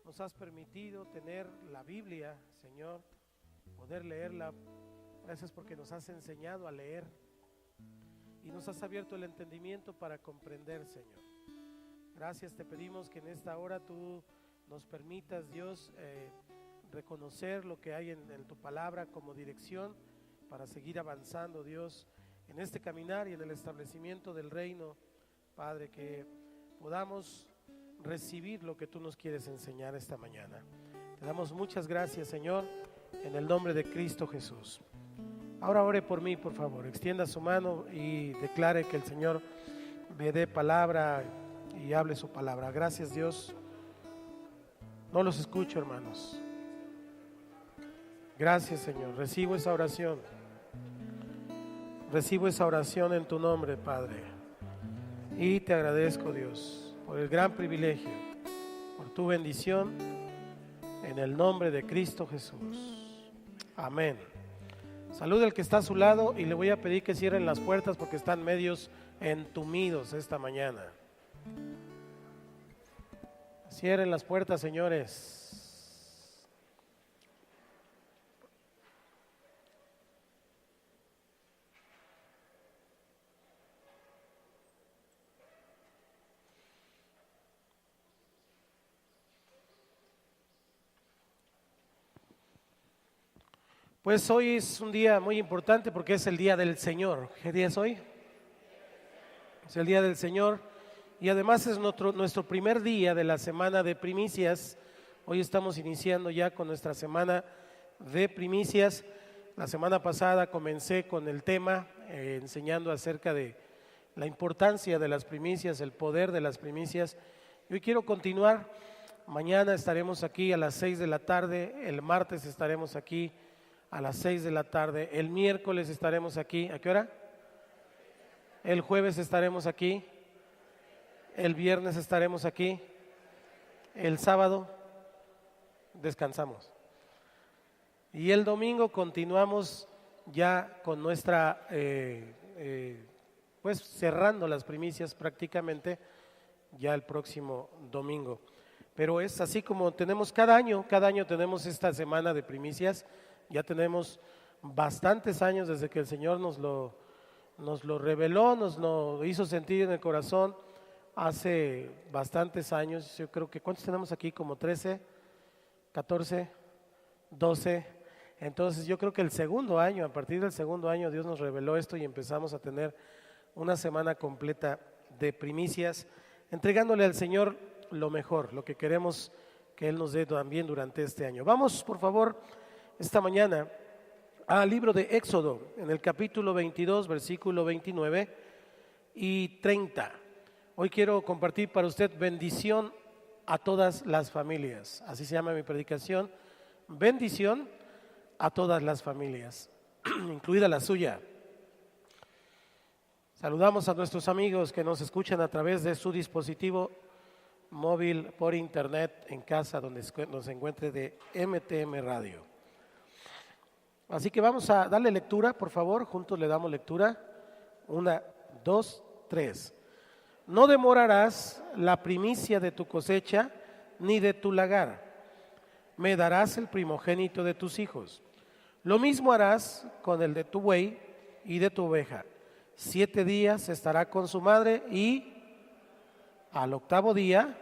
nos has permitido tener la Biblia, Señor, poder leerla. Gracias porque nos has enseñado a leer y nos has abierto el entendimiento para comprender, Señor. Gracias, te pedimos que en esta hora tú nos permitas, Dios, reconocer lo que hay en tu palabra como dirección para seguir avanzando, Dios, en este caminar y en el establecimiento del reino. Padre, que podamos recibir lo que tú nos quieres enseñar esta mañana. Te damos muchas gracias, Señor, en el nombre de Cristo Jesús. Ahora ore por mí, por favor. Extienda su mano y declare que el Señor me dé palabra y hable su palabra. Gracias, Dios. No los escucho, hermanos. Gracias, Señor. Recibo esa oración. Recibo esa oración en tu nombre, Padre. Y te agradezco, Dios, por el gran privilegio, por tu bendición, en el nombre de Cristo Jesús. Amén. Salude al que está a su lado y le voy a pedir que cierren las puertas porque están medios entumidos esta mañana. Cierren las puertas, señores. Pues hoy es un día muy importante porque es el día del Señor. ¿Qué día es hoy? Es el día del Señor y además es nuestro primer día de la semana de primicias. Hoy estamos iniciando ya con nuestra semana de primicias. La semana pasada comencé con el tema enseñando acerca de la importancia de las primicias, el poder de las primicias. Hoy quiero continuar. Mañana estaremos aquí a las 6 de la tarde, el martes estaremos aquí a las 6 de la tarde, el miércoles estaremos aquí, ¿a qué hora? El jueves estaremos aquí, el viernes estaremos aquí, el sábado descansamos y el domingo continuamos ya con nuestra, pues cerrando las primicias prácticamente ya el próximo domingo. Pero es así como tenemos cada año tenemos esta semana de primicias. Ya tenemos bastantes años desde que el Señor nos lo reveló, nos lo hizo sentir en el corazón. Hace bastantes años, yo creo que, ¿cuántos tenemos aquí? Como 13, 14, 12. Entonces yo creo que el segundo año, a partir del segundo año, Dios nos reveló esto y empezamos a tener una semana completa de primicias, entregándole al Señor lo mejor, lo que queremos que Él nos dé también durante este año. Vamos, por favor, esta mañana al libro de Éxodo, en el capítulo 22, versículo 29 y 30. Hoy quiero compartir para usted bendición a todas las familias. Así se llama mi predicación, bendición a todas las familias, incluida la suya. Saludamos a nuestros amigos que nos escuchan a través de su dispositivo móvil, por internet, en casa, donde nos encuentre de MTM Radio. Así que vamos a darle lectura, por favor, juntos le damos lectura. 1, 2, 3. No demorarás la primicia de tu cosecha ni de tu lagar. Me darás el primogénito de tus hijos. Lo mismo harás con el de tu buey y de tu oveja. 7 días estará con su madre y al 8º día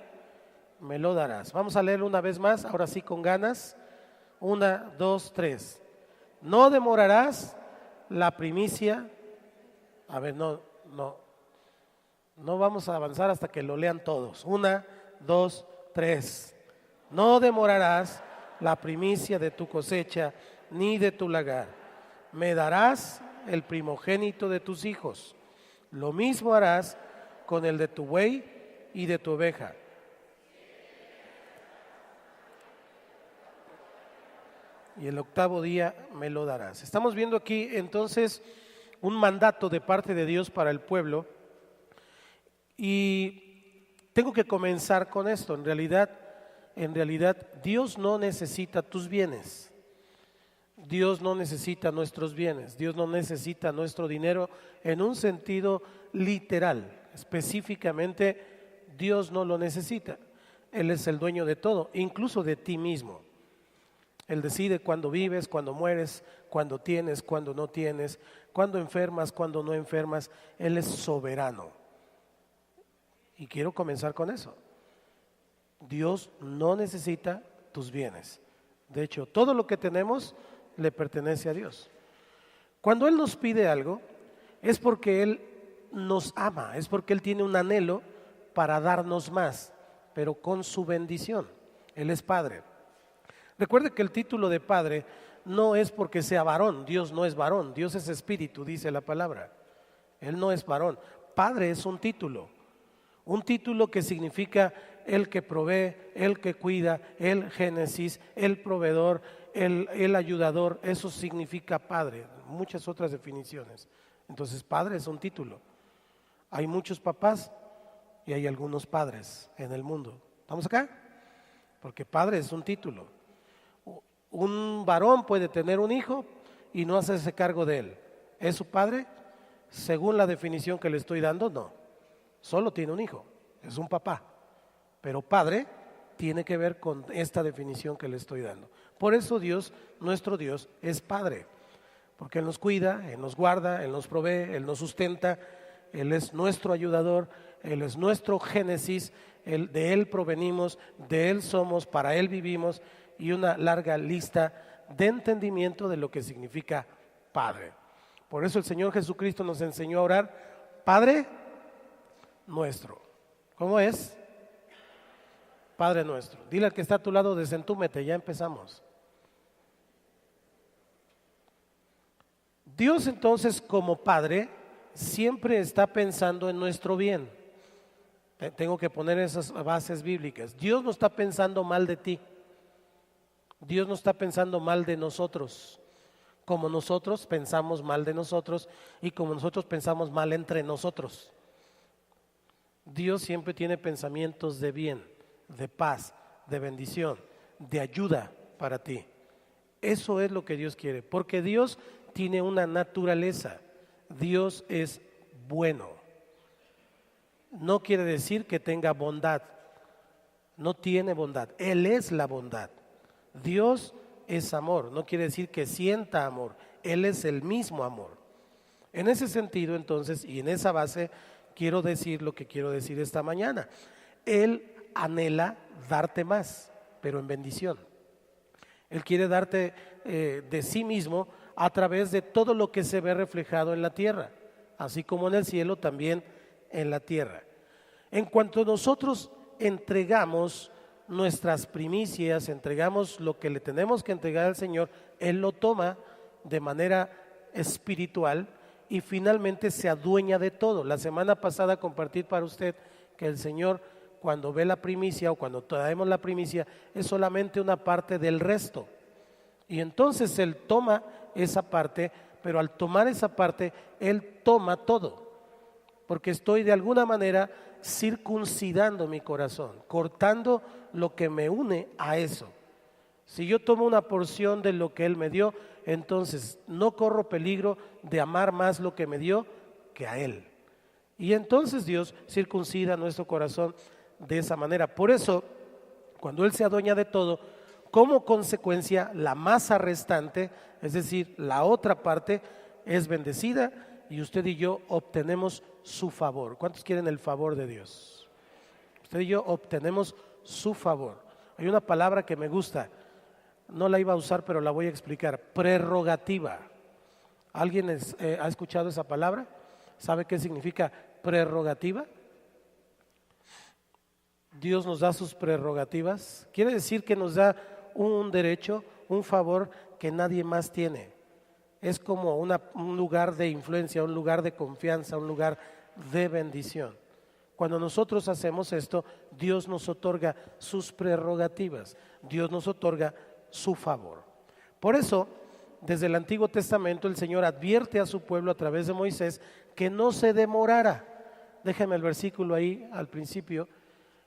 me lo darás. Vamos a leerlo una vez más, ahora sí con ganas. 1, 2, 3. No demorarás la primicia. A ver, no vamos a avanzar hasta que lo lean todos. 1, 2, 3. No demorarás la primicia de tu cosecha ni de tu lagar. Me darás el primogénito de tus hijos. Lo mismo harás con el de tu buey y de tu oveja. Y el 8º día me lo darás. Estamos viendo aquí entonces un mandato de parte de Dios para el pueblo y tengo que comenzar con esto. En realidad Dios no necesita tus bienes. Dios no necesita nuestros bienes. Dios no necesita nuestro dinero en un sentido literal. Específicamente, Dios no lo necesita. Él es el dueño de todo, incluso de ti mismo. Él decide cuándo vives, cuándo mueres, cuándo tienes, cuándo no tienes, cuándo enfermas, cuándo no enfermas. Él es soberano. Y quiero comenzar con eso. Dios no necesita tus bienes. De hecho, todo lo que tenemos le pertenece a Dios. Cuando Él nos pide algo, es porque Él nos ama, es porque Él tiene un anhelo para darnos más, pero con su bendición. Él es Padre. Recuerde que el título de Padre no es porque sea varón. Dios no es varón, Dios es espíritu, dice la palabra. Él no es varón. Padre es un título que significa el que provee, el que cuida, el génesis, el proveedor, el ayudador. Eso significa Padre, muchas otras definiciones. Entonces Padre es un título. Hay muchos papás y hay algunos padres en el mundo. ¿Estamos acá? Porque Padre es un título. Un varón puede tener un hijo y no hacerse cargo de él. ¿Es su padre? Según la definición que le estoy dando, no. Solo tiene un hijo, es un papá. Pero padre tiene que ver con esta definición que le estoy dando. Por eso Dios, nuestro Dios, es Padre. Porque Él nos cuida, Él nos guarda, Él nos provee, Él nos sustenta. Él es nuestro ayudador, Él es nuestro génesis, de Él provenimos, de Él somos, para Él vivimos, y una larga lista de entendimiento de lo que significa Padre. Por eso el Señor Jesucristo nos enseñó a orar, Padre nuestro. ¿Cómo es? Padre nuestro. Dile al que está a tu lado, desentúmete, ya empezamos. Dios entonces como Padre siempre está pensando en nuestro bien. Tengo que poner esas bases bíblicas. Dios no está pensando mal de ti. Dios no está pensando mal de nosotros, como nosotros pensamos mal de nosotros y como nosotros pensamos mal entre nosotros. Dios siempre tiene pensamientos de bien, de paz, de bendición, de ayuda para ti. Eso es lo que Dios quiere, porque Dios tiene una naturaleza. Dios es bueno. No quiere decir que tenga bondad. No tiene bondad. Él es la bondad. Dios es amor. No quiere decir que sienta amor. Él es el mismo amor. En ese sentido, entonces, y en esa base, quiero decir lo que quiero decir esta mañana. Él anhela darte más, pero en bendición. Él quiere darte de sí mismo a través de todo lo que se ve reflejado en la tierra, así como en el cielo, también en la tierra. En cuanto nosotros entregamos nuestras primicias, entregamos lo que le tenemos que entregar al Señor, Él lo toma de manera espiritual y finalmente se adueña de todo. La semana pasada compartí para usted que el Señor, cuando ve la primicia o cuando traemos la primicia, es solamente una parte del resto. Y entonces Él toma esa parte, pero al tomar esa parte, Él toma todo. Porque estoy de alguna manera circuncidando mi corazón, cortando lo que me une a eso. Si yo tomo una porción de lo que Él me dio, entonces no corro peligro de amar más lo que me dio que a Él. Y entonces Dios circuncida nuestro corazón de esa manera. Por eso, cuando Él se adueña de todo, como consecuencia, la masa restante, es decir, la otra parte, es bendecida y usted y yo obtenemos su favor. ¿Cuántos quieren el favor de Dios? Usted y yo obtenemos su favor. Hay una palabra que me gusta, no la iba a usar, pero la voy a explicar: prerrogativa. ¿Alguien ha escuchado esa palabra? ¿Sabe qué significa prerrogativa? Dios nos da sus prerrogativas. Quiere decir que nos da un derecho, un favor que nadie más tiene. Es como un lugar de influencia, un lugar de confianza, un lugar de bendición. Cuando nosotros hacemos esto, Dios nos otorga sus prerrogativas, Dios nos otorga su favor. Por eso, desde el Antiguo Testamento, el Señor advierte a su pueblo a través de Moisés que no se demorara. Déjeme el versículo ahí al principio.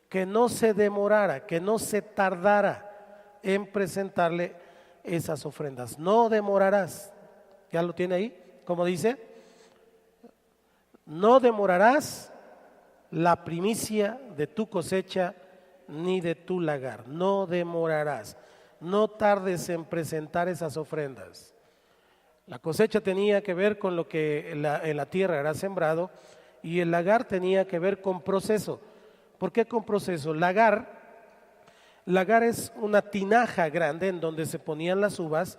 Que no se demorara, que no se tardara en presentarle esas ofrendas. No demorarás. ¿Ya lo tiene ahí? ¿Cómo dice? No demorarás la primicia de tu cosecha ni de tu lagar. No demorarás. No tardes en presentar esas ofrendas. La cosecha tenía que ver con lo que en la tierra era sembrado, y el lagar tenía que ver con proceso. ¿Por qué con proceso? Lagar es una tinaja grande en donde se ponían las uvas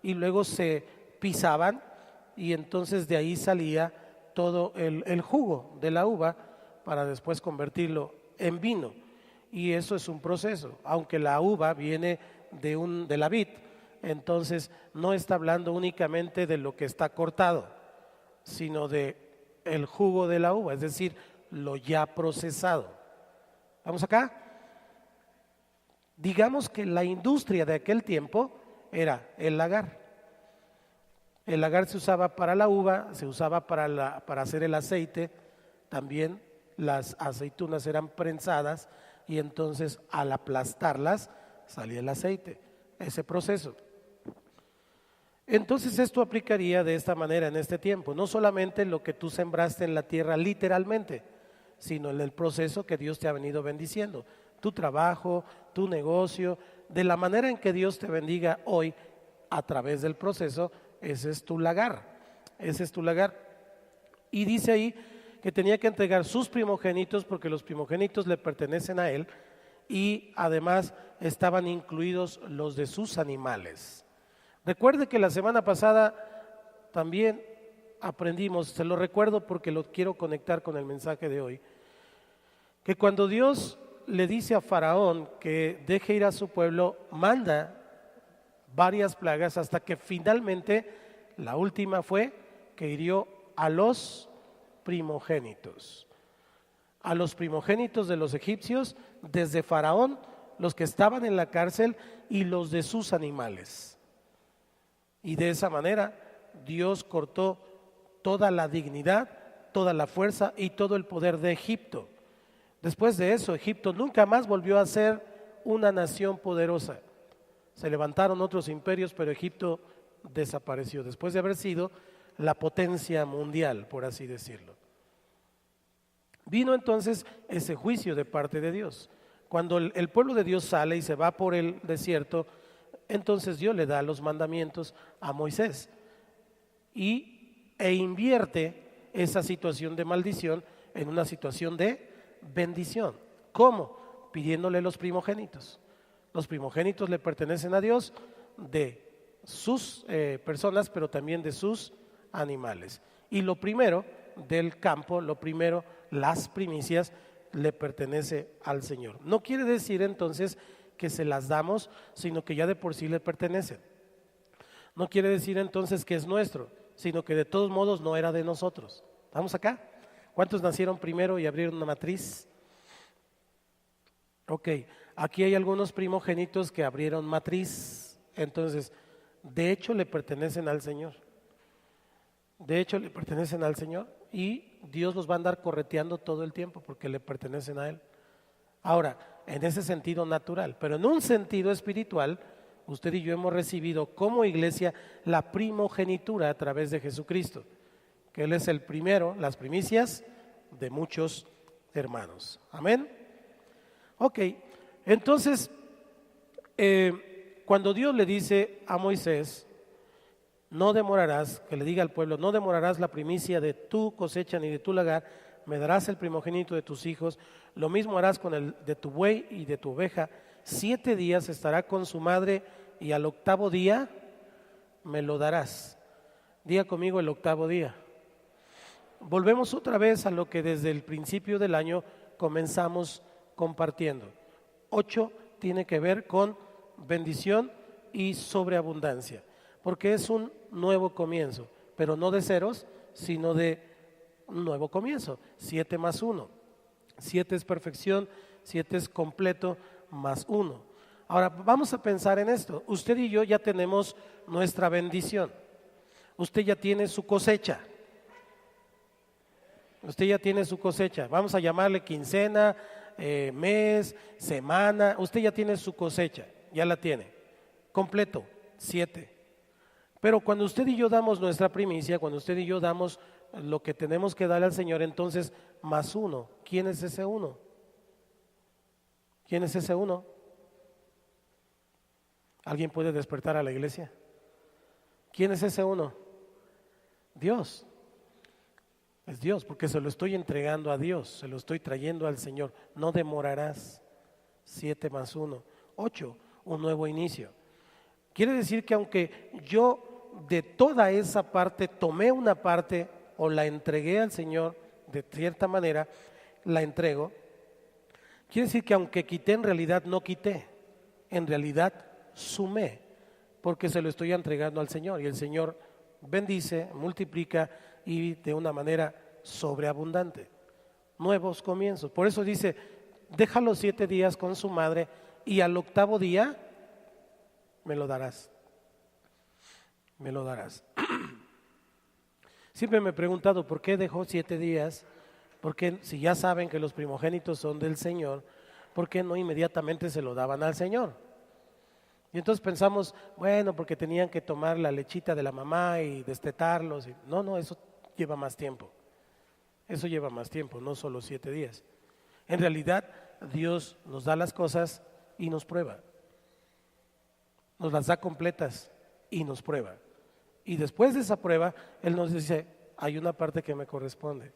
y luego se pisaban, y entonces de ahí salía todo el jugo de la uva para después convertirlo en vino. Y eso es un proceso, aunque la uva viene de la vid, entonces no está hablando únicamente de lo que está cortado, sino de el jugo de la uva, es decir, lo ya procesado. ¿Vamos acá? Digamos que la industria de aquel tiempo era el lagar. El lagar se usaba para la uva, se usaba para hacer el aceite, también las aceitunas eran prensadas y entonces al aplastarlas salía el aceite, ese proceso. Entonces esto aplicaría de esta manera en este tiempo, no solamente lo que tú sembraste en la tierra literalmente, sino en el proceso que Dios te ha venido bendiciendo, tu trabajo, tu negocio, de la manera en que Dios te bendiga hoy a través del proceso. Ese es tu lagar, ese es tu lagar. Y dice ahí que tenía que entregar sus primogénitos, porque los primogénitos le pertenecen a él, y además estaban incluidos los de sus animales. Recuerde que la semana pasada también aprendimos, se lo recuerdo porque lo quiero conectar con el mensaje de hoy, que cuando Dios le dice a Faraón que deje ir a su pueblo, manda varias plagas hasta que finalmente la última fue que hirió a los primogénitos de los egipcios, desde Faraón, los que estaban en la cárcel y los de sus animales. Y de esa manera Dios cortó toda la dignidad, toda la fuerza y todo el poder de Egipto. Después de eso, Egipto nunca más volvió a ser una nación poderosa. Se levantaron otros imperios, pero Egipto desapareció después de haber sido la potencia mundial, por así decirlo. Vino entonces ese juicio de parte de Dios. Cuando el pueblo de Dios sale y se va por el desierto, entonces Dios le da los mandamientos a Moisés e invierte esa situación de maldición en una situación de bendición. ¿Cómo? Pidiéndole los primogénitos. Los primogénitos le pertenecen a Dios, de sus personas, pero también de sus animales. Y lo primero del campo, las primicias, le pertenece al Señor. No quiere decir entonces que se las damos, sino que ya de por sí le pertenecen. No quiere decir entonces que es nuestro, sino que de todos modos no era de nosotros. ¿Estamos acá? ¿Cuántos nacieron primero y abrieron una matriz? Ok, aquí hay algunos primogénitos que abrieron matriz, entonces de hecho le pertenecen al Señor. De hecho le pertenecen al Señor y Dios los va a andar correteando todo el tiempo porque le pertenecen a Él. Ahora, en ese sentido natural, pero en un sentido espiritual, usted y yo hemos recibido como iglesia la primogenitura a través de Jesucristo, que Él es el primero, las primicias de muchos hermanos. Amén. Ok, entonces, cuando Dios le dice a Moisés, no demorarás, que le diga al pueblo, no demorarás la primicia de tu cosecha ni de tu lagar, me darás el primogénito de tus hijos, lo mismo harás con el de tu buey y de tu oveja, 7 días estará con su madre y al 8º día me lo darás. Diga conmigo el 8º día. Volvemos otra vez a lo que desde el principio del año comenzamos compartiendo. 8 tiene que ver con bendición y sobreabundancia, porque es un nuevo comienzo, pero no de ceros, sino de un nuevo comienzo. 7 más 1. 7 es perfección, 7 es completo, más 1. Ahora vamos a pensar en esto. Usted y yo ya tenemos nuestra bendición. Usted ya tiene su cosecha. Usted ya tiene su cosecha. Vamos a llamarle quincena, mes, semana. Usted ya tiene su cosecha, ya la tiene. Completo, 7. Pero cuando usted y yo damos nuestra primicia, cuando usted y yo damos lo que tenemos que darle al Señor, entonces más 1. ¿Quién es ese 1? ¿Quién es ese uno? ¿Alguien puede despertar a la iglesia? ¿Quién es ese uno? Dios. Es Dios, porque se lo estoy entregando a Dios, se lo estoy trayendo al Señor. No demorarás. 7 más 1, 8, un nuevo inicio. Quiere decir que aunque yo de toda esa parte tomé una parte o la entregué al Señor, de cierta manera la entrego, quiere decir que aunque quité, en realidad no quité, en realidad sumé, porque se lo estoy entregando al Señor y el Señor bendice, multiplica y de una manera sobreabundante. Nuevos comienzos. Por eso dice, deja los 7 días con su madre y al 8º día me lo darás. Me lo darás. Siempre me he preguntado por qué dejó 7 días, porque si ya saben que los primogénitos son del Señor, ¿por qué no inmediatamente se lo daban al Señor? Y entonces pensamos, bueno, porque tenían que tomar la lechita de la mamá y destetarlos. No, eso lleva más tiempo. Eso lleva más tiempo, no solo 7 días. En realidad, Dios nos da las cosas y nos prueba. Nos las da completas y nos prueba. Y después de esa prueba, Él nos dice, hay una parte que me corresponde.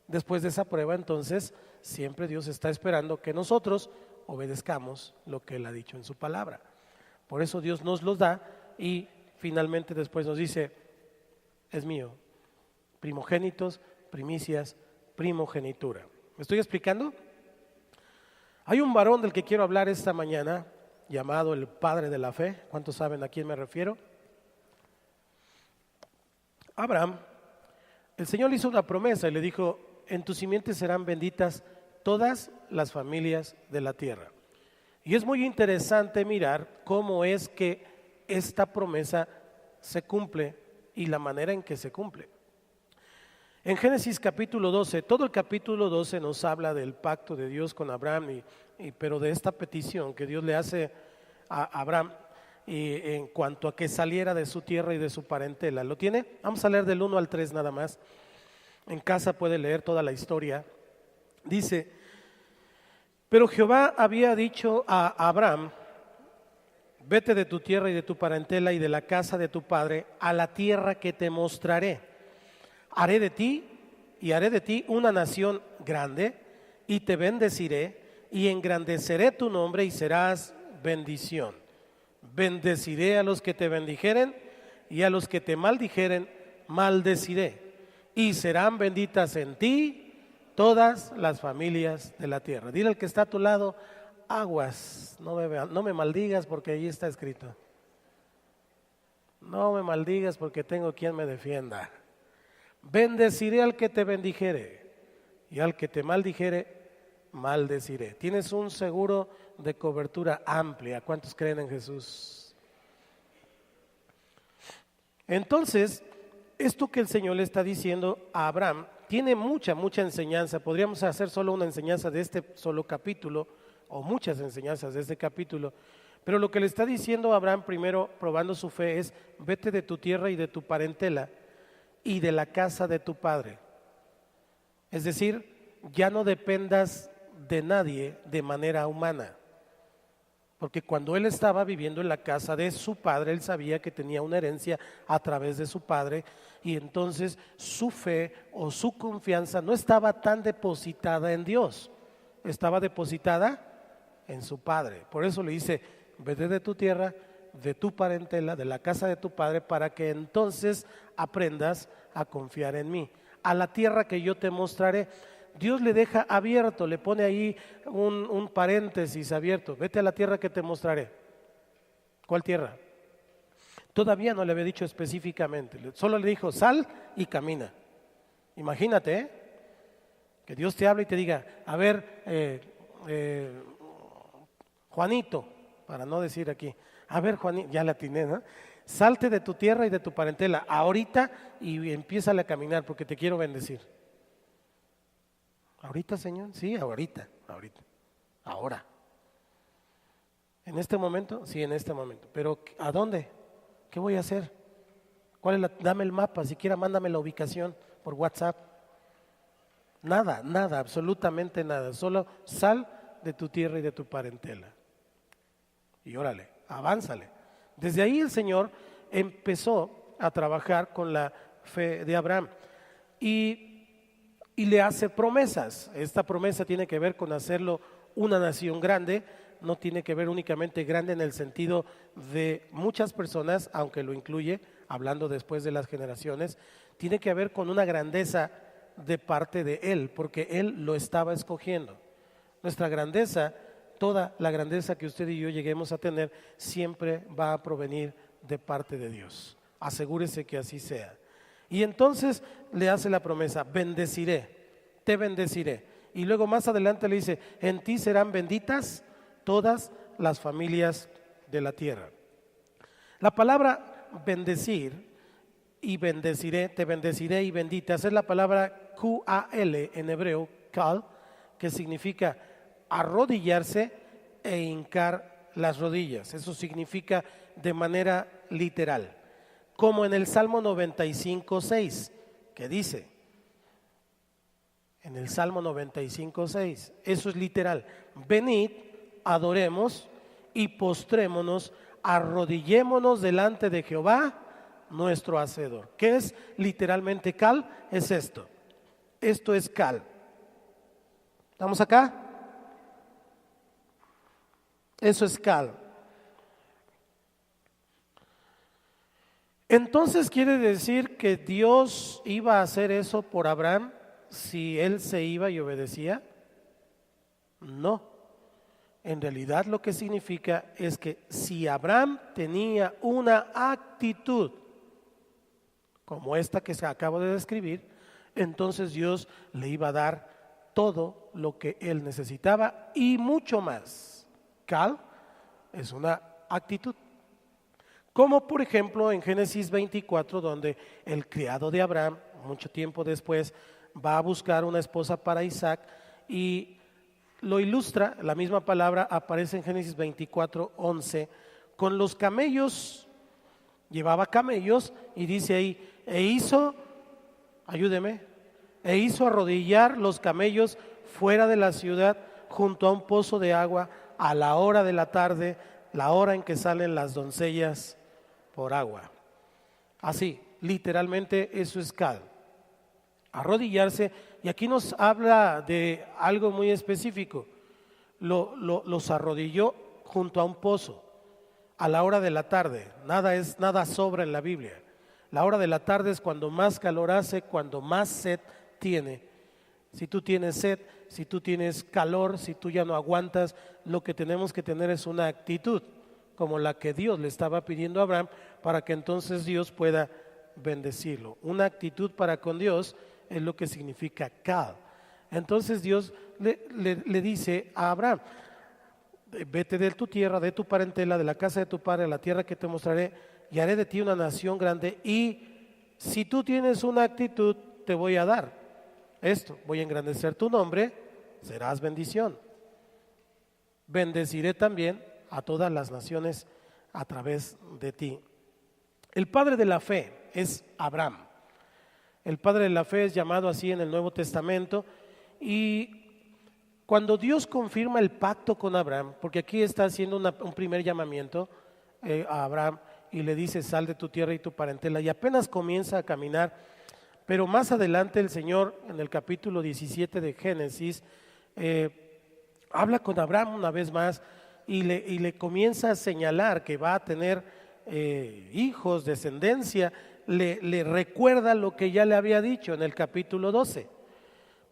Después de esa prueba, entonces, siempre Dios está esperando que nosotros obedezcamos lo que Él ha dicho en su palabra. Por eso Dios nos los da y finalmente después nos dice, es mío. Primogénitos, primicias, primogenitura. ¿Me estoy explicando? Hay un varón del que quiero hablar esta mañana, llamado el padre de la fe. ¿Cuántos saben a quién me refiero? Abraham. El Señor le hizo una promesa y le dijo, en tu simiente serán benditas todas las familias de la tierra. Y es muy interesante mirar cómo es que esta promesa se cumple y la manera en que se cumple. En Génesis capítulo 12, todo el capítulo 12 nos habla del pacto de Dios con Abraham, pero de esta petición que Dios le hace a Abraham en cuanto a que saliera de su tierra y de su parentela. ¿Lo tiene? Vamos a leer del 1 al 3 nada más. En casa puede leer toda la historia. Dice, pero Jehová había dicho a Abraham, vete de tu tierra y de tu parentela y de la casa de tu padre a la tierra que te mostraré. Haré de ti una nación grande y te bendeciré y engrandeceré tu nombre y serás bendición. Bendeciré a los que te bendijeren y a los que te maldijeren maldeciré. Y serán benditas en ti todas las familias de la tierra. Dile al que está a tu lado, aguas, no me maldigas porque ahí está escrito. No me maldigas porque tengo quien me defienda. Bendeciré al que te bendijere y al que te maldijere maldeciré. Tienes un seguro de cobertura amplia. ¿Cuántos creen en Jesús? Entonces, esto que el Señor le está diciendo a Abraham tiene mucha enseñanza. Podríamos hacer solo una enseñanza de este solo capítulo o muchas enseñanzas de este capítulo. Pero lo que le está diciendo a Abraham primero, probando su fe, es vete de tu tierra y de tu parentela y de la casa de tu padre. Es decir, ya no dependas de nadie de manera humana. Porque cuando él estaba viviendo en la casa de su padre, él sabía que tenía una herencia a través de su padre y entonces su fe o su confianza no estaba tan depositada en Dios, estaba depositada en su padre. Por eso le dice, vete de tu tierra, de tu parentela, de la casa de tu padre, para que entonces aprendas a confiar en mí. A la tierra que yo te mostraré. Dios le deja abierto, le pone ahí un paréntesis abierto. Vete a la tierra que te mostraré. ¿Cuál tierra? Todavía no le había dicho específicamente, solo le dijo sal y camina. Imagínate, que Dios te hable y te diga, a ver, Juanito, para no decir aquí, a ver Juanito, ya la atiné, ¿no? Salte de tu tierra y de tu parentela ahorita y empieza a caminar porque te quiero bendecir. ¿Ahorita, Señor? Sí, ahorita, ahora. ¿En este momento? Sí, en este momento. ¿Pero a dónde? ¿Qué voy a hacer? Dame el mapa, siquiera mándame la ubicación por WhatsApp. Nada, absolutamente nada. Solo sal de tu tierra y de tu parentela. Y órale, avánzale. Desde ahí el Señor empezó a trabajar con la fe de Abraham y le hace promesas. Esta promesa tiene que ver con hacerlo una nación grande, no tiene que ver únicamente grande en el sentido de muchas personas, aunque lo incluye, hablando después de las generaciones, tiene que ver con una grandeza de parte de Él, porque Él lo estaba escogiendo. Nuestra grandeza, toda la grandeza que usted y yo lleguemos a tener, siempre va a provenir de parte de Dios. Asegúrese que así sea. Y entonces le hace la promesa: bendeciré, te bendeciré. Y luego más adelante le dice: en ti serán benditas todas las familias de la tierra. La palabra bendecir y bendeciré, te bendeciré y benditas, es la palabra Q-A-L en hebreo, kal, que significa arrodillarse e hincar las rodillas. Eso significa de manera literal, como en el Salmo 95:6, que dice, en el Salmo 95:6, eso es literal: venid, adoremos y postrémonos, arrodillémonos delante de Jehová nuestro Hacedor. ¿Qué es literalmente kal? Es esto. Esto es kal. ¿Estamos acá? Eso es kal. Entonces quiere decir que Dios iba a hacer eso por Abraham si él se iba y obedecía. No. En realidad lo que significa es que si Abraham tenía una actitud como esta que acabo de describir, entonces Dios le iba a dar todo lo que él necesitaba y mucho más. Kal es una actitud. Como por ejemplo en Génesis 24, donde el criado de Abraham, mucho tiempo después, va a buscar una esposa para Isaac y lo ilustra, la misma palabra aparece en Génesis 24:11, con los camellos, llevaba camellos y dice ahí, ayúdeme, e hizo arrodillar los camellos fuera de la ciudad junto a un pozo de agua a la hora de la tarde, la hora en que salen las doncellas por agua. Así, literalmente eso es kal, arrodillarse. Y aquí nos habla de algo muy específico. Los arrodilló junto a un pozo a la hora de la tarde. Nada sobra en la Biblia. La hora de la tarde es cuando más calor hace, cuando más sed tiene. Si tú tienes sed, si tú tienes calor, si tú ya no aguantas, lo que tenemos que tener es una actitud como la que Dios le estaba pidiendo a Abraham, para que entonces Dios pueda bendecirlo. Una actitud para con Dios es lo que significa kal. Entonces Dios le dice a Abraham: vete de tu tierra, de tu parentela, de la casa de tu padre, a la tierra que te mostraré, y haré de ti una nación grande, y si tú tienes una actitud, te voy a dar esto: voy a engrandecer tu nombre, serás bendición. Bendeciré también a todas las naciones a través de ti. El padre de la fe es Abraham. El padre de la fe es llamado así en el Nuevo Testamento, y cuando Dios confirma el pacto con Abraham, porque aquí está haciendo un primer llamamiento a Abraham y le dice: sal de tu tierra y tu parentela, y apenas comienza a caminar, pero más adelante el Señor en el capítulo 17 de Génesis habla con Abraham una vez más y le comienza a señalar que va a tener hijos, descendencia. Le recuerda lo que ya le había dicho en el capítulo 12.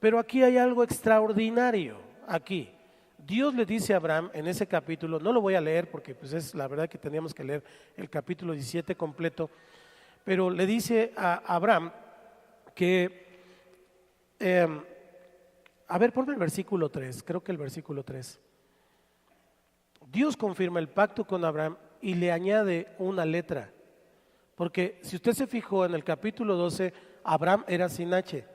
Pero aquí hay algo extraordinario. Aquí Dios le dice a Abraham en ese capítulo, no lo voy a leer porque pues es la verdad que teníamos que leer el capítulo 17 completo, pero le dice a Abraham que, a ver, ponme el versículo 3, creo que el versículo 3. Dios confirma el pacto con Abraham y le añade una letra. Porque si usted se fijó en el capítulo 12, Abraham era sin H.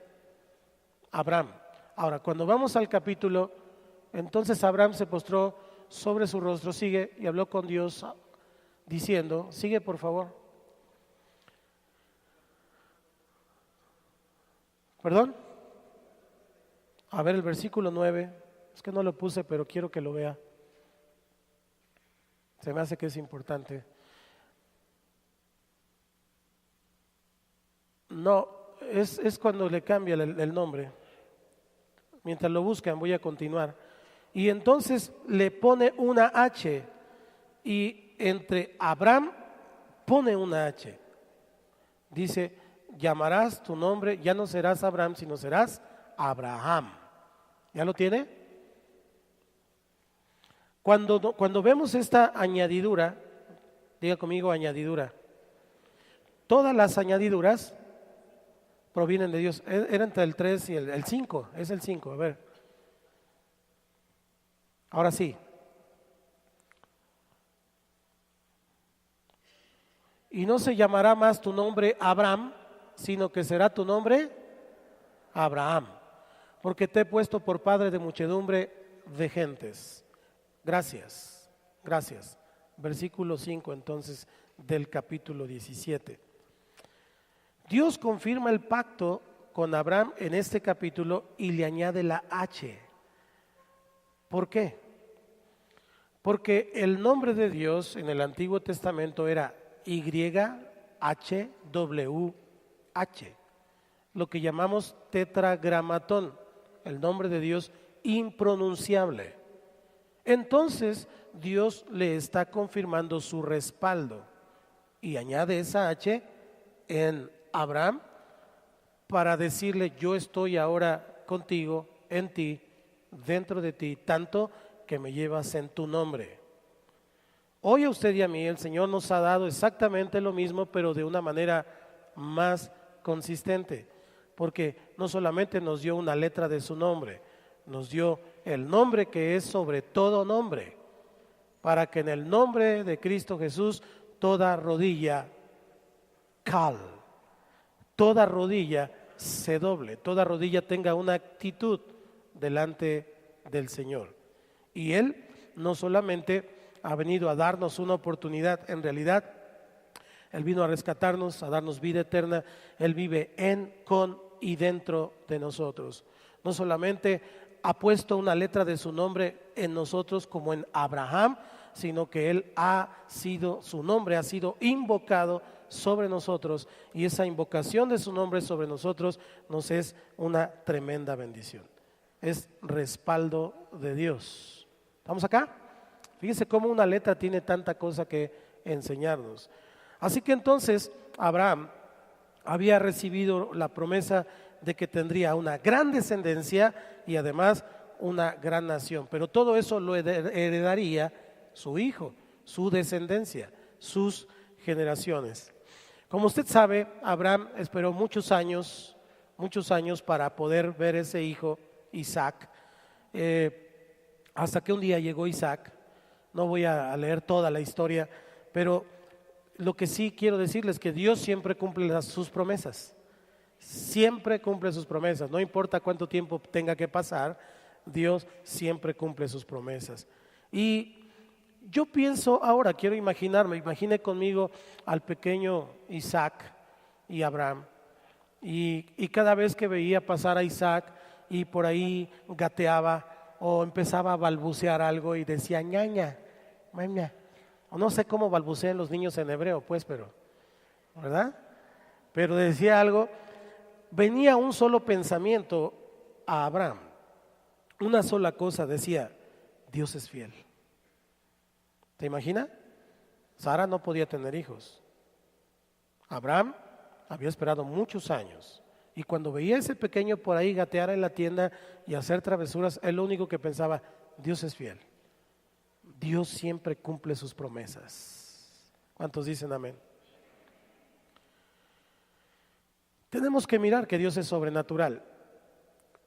Abraham. Ahora, cuando vamos al capítulo, entonces Abraham se postró sobre su rostro, sigue, y habló con Dios diciendo, sigue por favor. ¿Perdón? A ver el versículo 9. Es que no lo puse, pero quiero que lo vea. Se me hace que es importante. No, es cuando le cambia el nombre. Mientras lo buscan, voy a continuar. Y entonces le pone una H y entre Abraham pone una H. Dice, llamarás tu nombre, ya no serás Abraham, sino serás Abraham. ¿Ya lo tiene? Cuando vemos esta añadidura, diga conmigo añadidura. Todas las añadiduras provienen de Dios. Era entre el 3 y el 5, es el 5, a ver. Ahora sí. Y no se llamará más tu nombre Abraham, sino que será tu nombre Abraham, porque te he puesto por padre de muchedumbre de gentes. Gracias, gracias. Versículo 5 entonces del capítulo 17. Dios confirma el pacto con Abraham en este capítulo y le añade la H. ¿Por qué? Porque el nombre de Dios en el Antiguo Testamento era YHWH, lo que llamamos tetragramatón, el nombre de Dios impronunciable. Entonces Dios le está confirmando su respaldo y añade esa H en Abraham para decirle: yo estoy ahora contigo, en ti, dentro de ti, tanto que me llevas en tu nombre. Hoy a usted y a mí el Señor nos ha dado exactamente lo mismo, pero de una manera más consistente, porque no solamente nos dio una letra de su nombre, nos dio el nombre que es sobre todo nombre, para que en el nombre de Cristo Jesús toda rodilla toda rodilla se doble, toda rodilla tenga una actitud delante del Señor. Y Él no solamente ha venido a darnos una oportunidad, en realidad Él vino a rescatarnos, a darnos vida eterna. Él vive en, con y dentro de nosotros. No solamente ha puesto una letra de su nombre en nosotros como en Abraham, sino que Él su nombre ha sido invocado sobre nosotros, y esa invocación de su nombre sobre nosotros nos es una tremenda bendición. Es respaldo de Dios. ¿Estamos acá? Fíjese cómo una letra tiene tanta cosa que enseñarnos. Así que entonces Abraham había recibido la promesa de que tendría una gran descendencia y además una gran nación, pero todo eso lo heredaría su hijo, su descendencia, sus generaciones. Como usted sabe, Abraham esperó muchos años para poder ver ese hijo, Isaac, hasta que un día llegó Isaac. No voy a leer toda la historia, pero lo que sí quiero decirles es que Dios siempre cumple sus promesas, siempre cumple sus promesas, no importa cuánto tiempo tenga que pasar, Dios siempre cumple sus promesas. Y yo pienso ahora, imagine conmigo al pequeño Isaac y Abraham, y cada vez que veía pasar a Isaac y por ahí gateaba o empezaba a balbucear algo y decía ñaña, maña, o no sé cómo balbucean los niños en hebreo, pues, ¿verdad? Pero decía algo, venía un solo pensamiento a Abraham, una sola cosa, decía: Dios es fiel. ¿Te imaginas? Sara no podía tener hijos. Abraham había esperado muchos años, y cuando veía a ese pequeño por ahí gatear en la tienda y hacer travesuras, él lo único que pensaba: Dios es fiel. Dios siempre cumple sus promesas. ¿Cuántos dicen amén? Tenemos que mirar que Dios es sobrenatural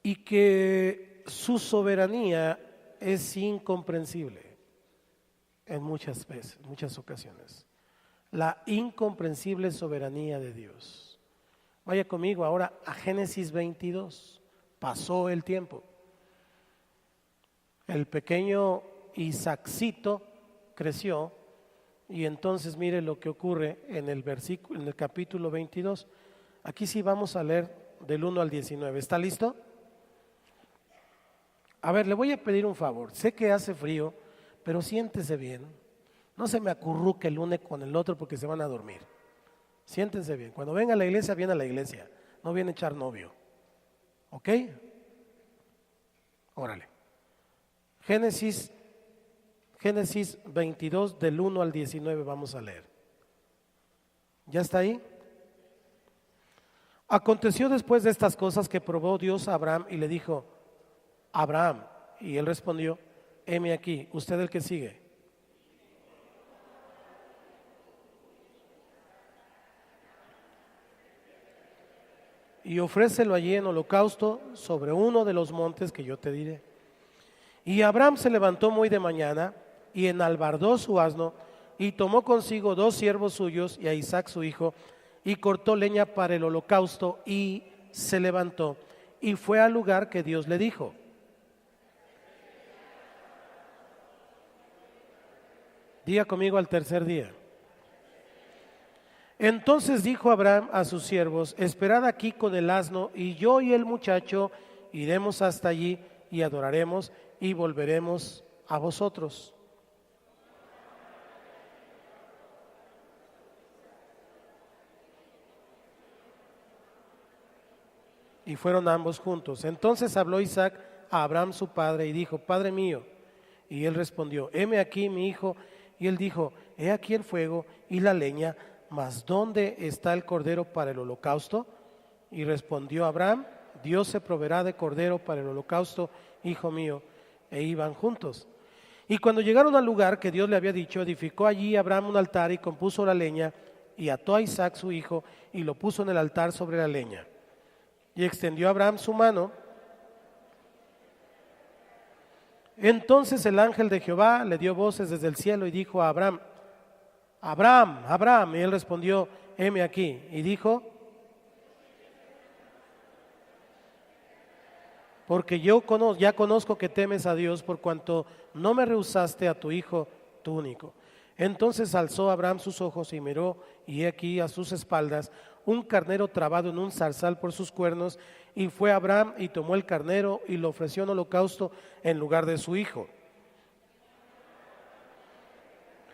y que su soberanía es incomprensible en muchas veces, muchas ocasiones. La incomprensible soberanía de Dios. Vaya conmigo ahora a Génesis 22. Pasó el tiempo. El pequeño Isaaccito creció, y entonces mire lo que ocurre en el capítulo 22. Aquí sí vamos a leer del 1 al 19. ¿Está listo? A ver, le voy a pedir un favor. Sé que hace frío, pero siéntese bien. No se me acurruque el uno con el otro porque se van a dormir. Siéntense bien. Cuando venga a la iglesia, viene a la iglesia. No viene a echar novio. ¿Ok? Órale. Génesis 22 del 1 al 19 vamos a leer. ¿Ya está ahí? Aconteció después de estas cosas que probó Dios a Abraham y le dijo, Abraham, y él respondió, heme aquí, usted el que sigue. Y ofrécelo allí en holocausto sobre uno de los montes que yo te diré. Y Abraham se levantó muy de mañana y enalbardó su asno y tomó consigo 2 siervos suyos y a Isaac su hijo y cortó leña para el holocausto y se levantó y fue al lugar que Dios le dijo. Diga conmigo al tercer día. Entonces dijo Abraham a sus siervos, esperad aquí con el asno y yo y el muchacho iremos hasta allí y adoraremos y volveremos a vosotros. Y fueron ambos juntos. Entonces habló Isaac a Abraham su padre y dijo, Padre mío. Y él respondió, heme aquí mi hijo. Y él dijo, he aquí el fuego y la leña, mas ¿dónde está el cordero para el holocausto? Y respondió Abraham, Dios se proveerá de cordero para el holocausto, hijo mío. E iban juntos. Y cuando llegaron al lugar que Dios le había dicho, edificó allí Abraham un altar y compuso la leña, y ató a Isaac su hijo, y lo puso en el altar sobre la leña. Y extendió Abraham su mano. Entonces el ángel de Jehová le dio voces desde el cielo y dijo a Abraham, Abraham, Abraham. Y él respondió, heme aquí. Y dijo, porque ya conozco que temes a Dios por cuanto no me rehusaste a tu hijo, tu único. Entonces alzó Abraham sus ojos y miró, y he aquí a sus espaldas un carnero trabado en un zarzal por sus cuernos, y fue Abraham y tomó el carnero y lo ofreció en holocausto en lugar de su hijo.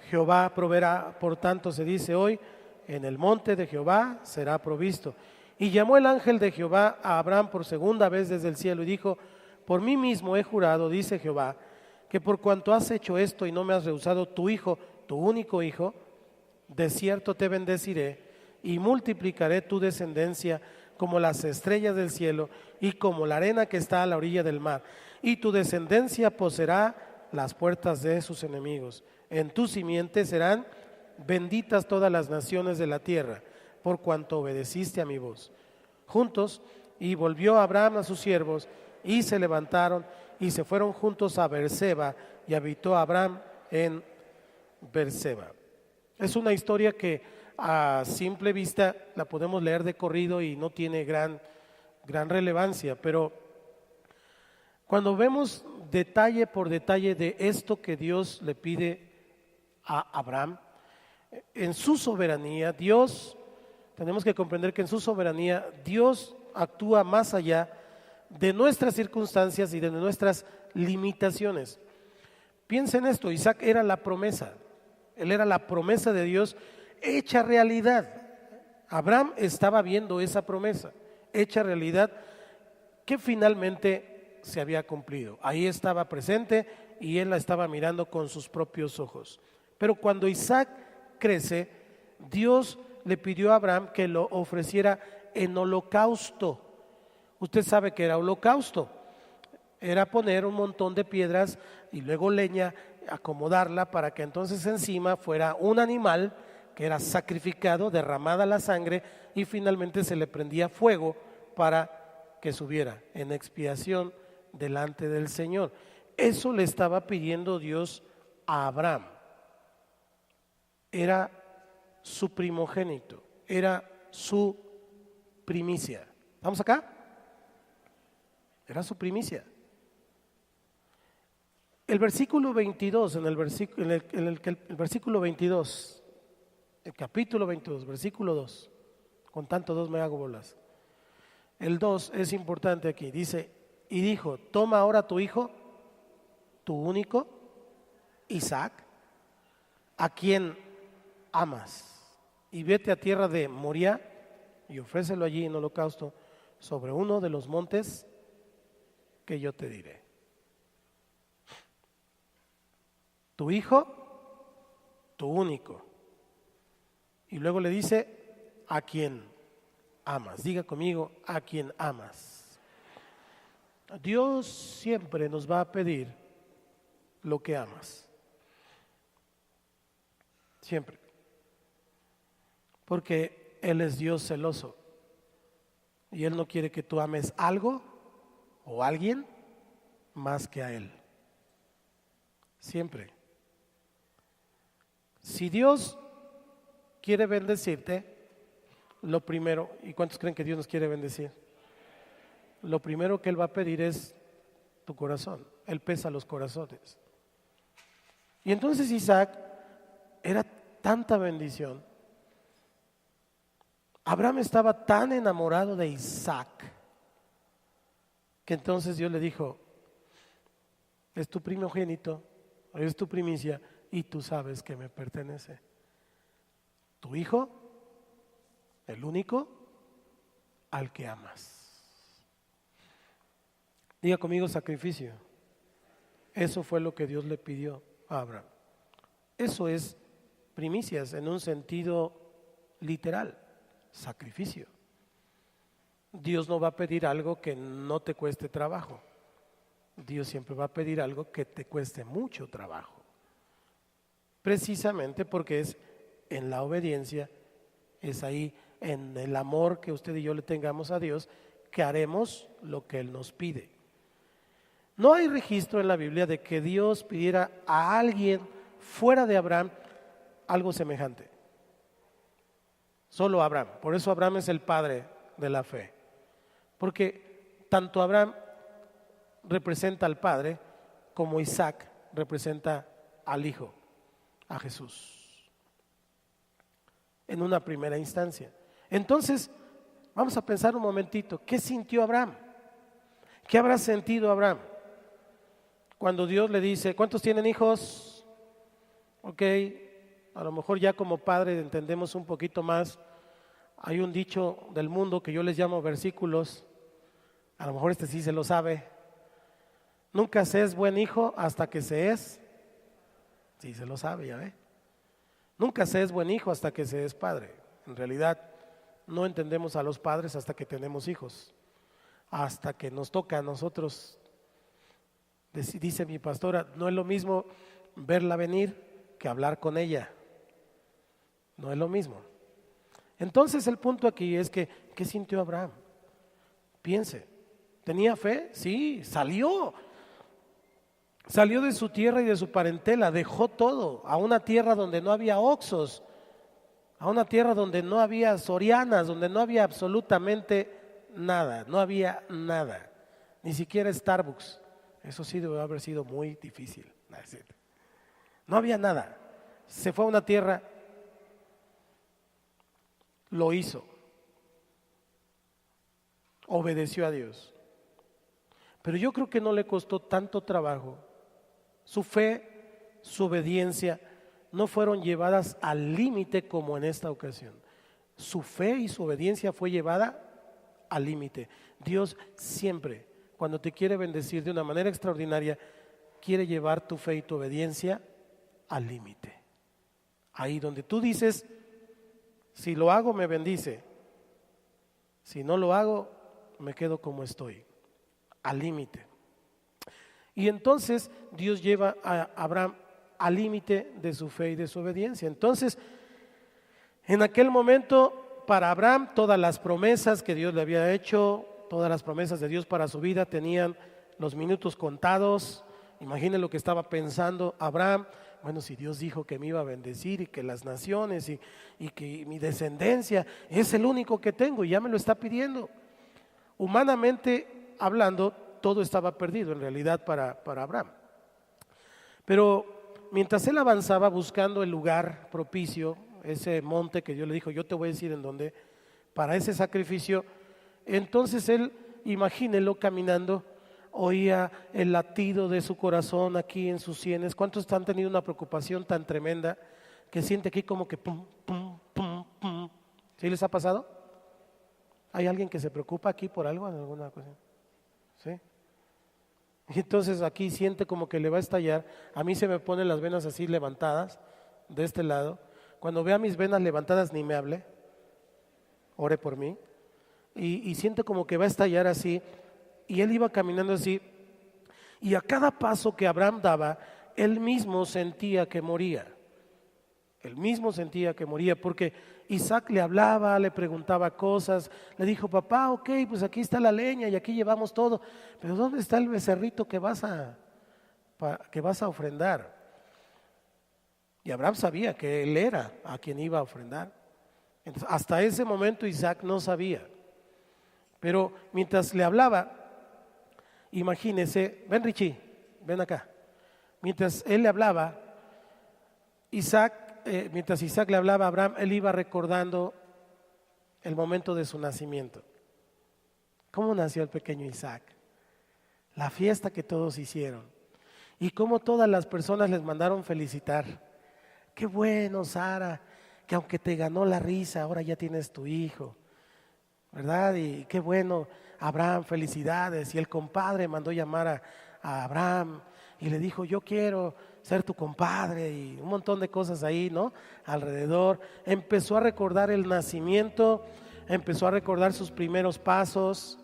Jehová proveerá, por tanto se dice hoy, en el monte de Jehová será provisto. Y llamó el ángel de Jehová a Abraham por segunda vez desde el cielo y dijo, por mí mismo he jurado, dice Jehová, que por cuanto has hecho esto y no me has rehusado tu hijo, tu único hijo, de cierto te bendeciré y multiplicaré tu descendencia como las estrellas del cielo y como la arena que está a la orilla del mar. Y tu descendencia poseerá las puertas de sus enemigos. En tu simiente serán benditas todas las naciones de la tierra, por cuanto obedeciste a mi voz. Juntos, y volvió Abraham a sus siervos, y se levantaron, y se fueron juntos a Beerseba, y habitó Abraham en Beerseba. Es una historia que a simple vista la podemos leer de corrido y no tiene gran relevancia, pero cuando vemos detalle por detalle de esto que Dios le pide a Abraham, en su soberanía, tenemos que comprender que en su soberanía Dios actúa más allá de nuestras circunstancias y de nuestras limitaciones. Piensen esto, Isaac era la promesa, él era la promesa de Dios hecha realidad. Abraham estaba viendo esa promesa hecha realidad que finalmente se había cumplido. Ahí estaba presente y él la estaba mirando con sus propios ojos. Pero cuando Isaac crece, Dios le pidió a Abraham que lo ofreciera en holocausto. Usted sabe que era holocausto. Era poner un montón de piedras y luego leña, acomodarla para que entonces encima fuera un animal que era sacrificado, derramada la sangre y finalmente se le prendía fuego para que subiera en expiación delante del Señor. Eso le estaba pidiendo Dios a Abraham. Era su primogénito, era su primicia. ¿Estamos acá? Era su primicia. El versículo 22, el versículo 22, el capítulo 22, versículo 2, con tanto 2 me hago bolas. El 2 es importante aquí, dice, y dijo, toma ahora tu hijo, tu único, Isaac, a quien amas, y vete a tierra de Moría y ofrécelo allí en holocausto sobre uno de los montes que yo te diré. Tu hijo, tu único. Y luego le dice, a quien amas. Diga conmigo, a quien amas. Dios siempre nos va a pedir lo que amas. Siempre. Porque Él es Dios celoso. Y Él no quiere que tú ames algo o alguien más que a Él. Siempre. Si Dios quiere bendecirte, lo primero, ¿y cuántos creen que Dios nos quiere bendecir? Lo primero que Él va a pedir es tu corazón. Él pesa los corazones. Y entonces Isaac era tanta bendición. Abraham estaba tan enamorado de Isaac que entonces Dios le dijo, es tu primogénito, es tu primicia y tú sabes que me pertenece. Tu hijo, el único al que amas. Diga conmigo sacrificio. Eso fue lo que Dios le pidió a Abraham. Eso es primicias en un sentido literal, sacrificio. Dios no va a pedir algo que no te cueste trabajo. Dios siempre va a pedir algo que te cueste mucho trabajo. Precisamente porque es en la obediencia, es ahí en el amor que usted y yo le tengamos a Dios, que haremos lo que Él nos pide. No hay registro en la Biblia de que Dios pidiera a alguien fuera de Abraham algo semejante. Solo Abraham. Por eso Abraham es el padre de la fe. Porque tanto Abraham representa al Padre como Isaac representa al Hijo, a Jesús. En una primera instancia. Entonces, vamos a pensar un momentito, ¿qué sintió Abraham? ¿Qué habrá sentido Abraham? Cuando Dios le dice, ¿cuántos tienen hijos? Ok, a lo mejor ya como padre entendemos un poquito más. Hay un dicho del mundo que yo les llamo versículos, a lo mejor este sí se lo sabe. Nunca se es buen hijo hasta que se es, sí se lo sabe, ya ve. Nunca se es buen hijo hasta que se es padre. En realidad no entendemos a los padres hasta que tenemos hijos, hasta que nos toca a nosotros. Dice mi pastora, no es lo mismo verla venir que hablar con ella. No es lo mismo. Entonces el punto aquí es que, ¿qué sintió Abraham? Piense, ¿tenía fe? Sí, salió de su tierra y de su parentela, dejó todo, a una tierra donde no había oxos, a una tierra donde no había sorianas, donde no había absolutamente nada, no había nada, ni siquiera Starbucks. Eso sí debe haber sido muy difícil. No había nada. Se fue a una tierra, lo hizo, obedeció a Dios. Pero yo creo que no le costó tanto trabajo. Su fe, su obediencia no fueron llevadas al límite como en esta ocasión. Su fe y su obediencia fue llevada al límite. Dios siempre, cuando te quiere bendecir de una manera extraordinaria, quiere llevar tu fe y tu obediencia al límite. Ahí donde tú dices, si lo hago me bendice, si no lo hago me quedo como estoy, al límite. Y entonces Dios lleva a Abraham al límite de su fe y de su obediencia. Entonces, en aquel momento, para Abraham, todas las promesas que Dios le había hecho, todas las promesas de Dios para su vida tenían los minutos contados. Imaginen lo que estaba pensando Abraham. Bueno, si Dios dijo que me iba a bendecir y que las naciones y que mi descendencia es el único que tengo y ya me lo está pidiendo. Humanamente hablando, todo estaba perdido en realidad para Abraham. Pero mientras él avanzaba buscando el lugar propicio, ese monte que Dios le dijo, yo te voy a decir en dónde, para ese sacrificio, entonces él, imagínelo caminando oía el latido de su corazón aquí en sus sienes. ¿Cuántos han tenido una preocupación tan tremenda que siente aquí como que pum, pum, pum, pum? ¿Sí les ha pasado? ¿Hay alguien que se preocupa aquí por algo, en alguna cosa? ¿Sí? Y entonces aquí siente como que le va a estallar. A mí se me ponen las venas así levantadas, de este lado. Cuando vea mis venas levantadas ni me hable, ore por mí. Y siente como que va a estallar así. Y él iba caminando así. Y a cada paso que Abraham daba, él mismo sentía que moría. Él mismo sentía que moría porque Isaac le hablaba, le preguntaba cosas, le dijo, papá, ok, pues aquí está la leña y aquí llevamos todo, pero ¿dónde está el becerrito que vas a ofrendar? Y Abraham sabía que él era a quien iba a ofrendar. Entonces, hasta ese momento Isaac no sabía, pero mientras le hablaba, imagínese, ven Richie, ven acá, mientras él le hablaba, mientras Isaac le hablaba a Abraham, él iba recordando el momento de su nacimiento. ¿Cómo nació el pequeño Isaac? La fiesta que todos hicieron. Y cómo todas las personas les mandaron felicitar. Qué bueno, Sara, que aunque te ganó la risa, ahora ya tienes tu hijo, ¿verdad? Y qué bueno, Abraham, felicidades. Y el compadre mandó llamar a Abraham y le dijo, yo quiero ser tu compadre, y un montón de cosas ahí, ¿no? Alrededor. Empezó a recordar el nacimiento, empezó a recordar sus primeros pasos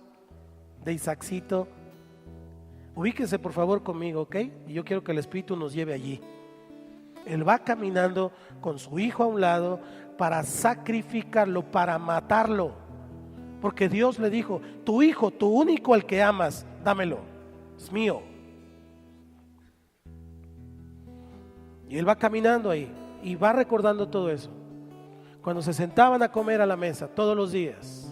de Isaacito. Ubíquese por favor conmigo, ¿ok? Y yo quiero que el Espíritu nos lleve allí. Él va caminando con su hijo a un lado para sacrificarlo, para matarlo, porque Dios le dijo, tu hijo, tu único, al que amas, dámelo, es mío. Y él va caminando ahí y va recordando todo eso. Cuando se sentaban a comer a la mesa todos los días,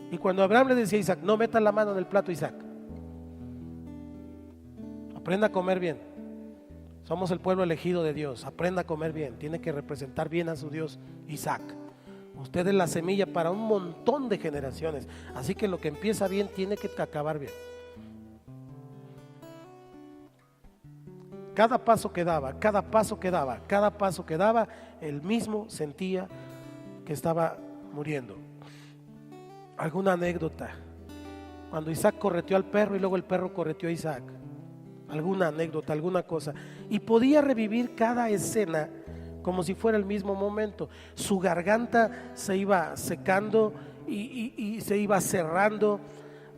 y cuando Abraham le decía a Isaac, no metas la mano en el plato, Isaac, aprenda a comer bien. Somos el pueblo elegido de Dios, aprenda a comer bien, tiene que representar bien a su Dios, Isaac. Usted es la semilla para un montón de generaciones, así que lo que empieza bien tiene que acabar bien. Cada paso que daba, él mismo sentía que estaba muriendo. ¿Alguna anécdota? Cuando Isaac correteó al perro y luego el perro correteó a Isaac. ¿Alguna anécdota, alguna cosa? Y podía revivir cada escena como si fuera el mismo momento. Su garganta se iba secando y se iba cerrando,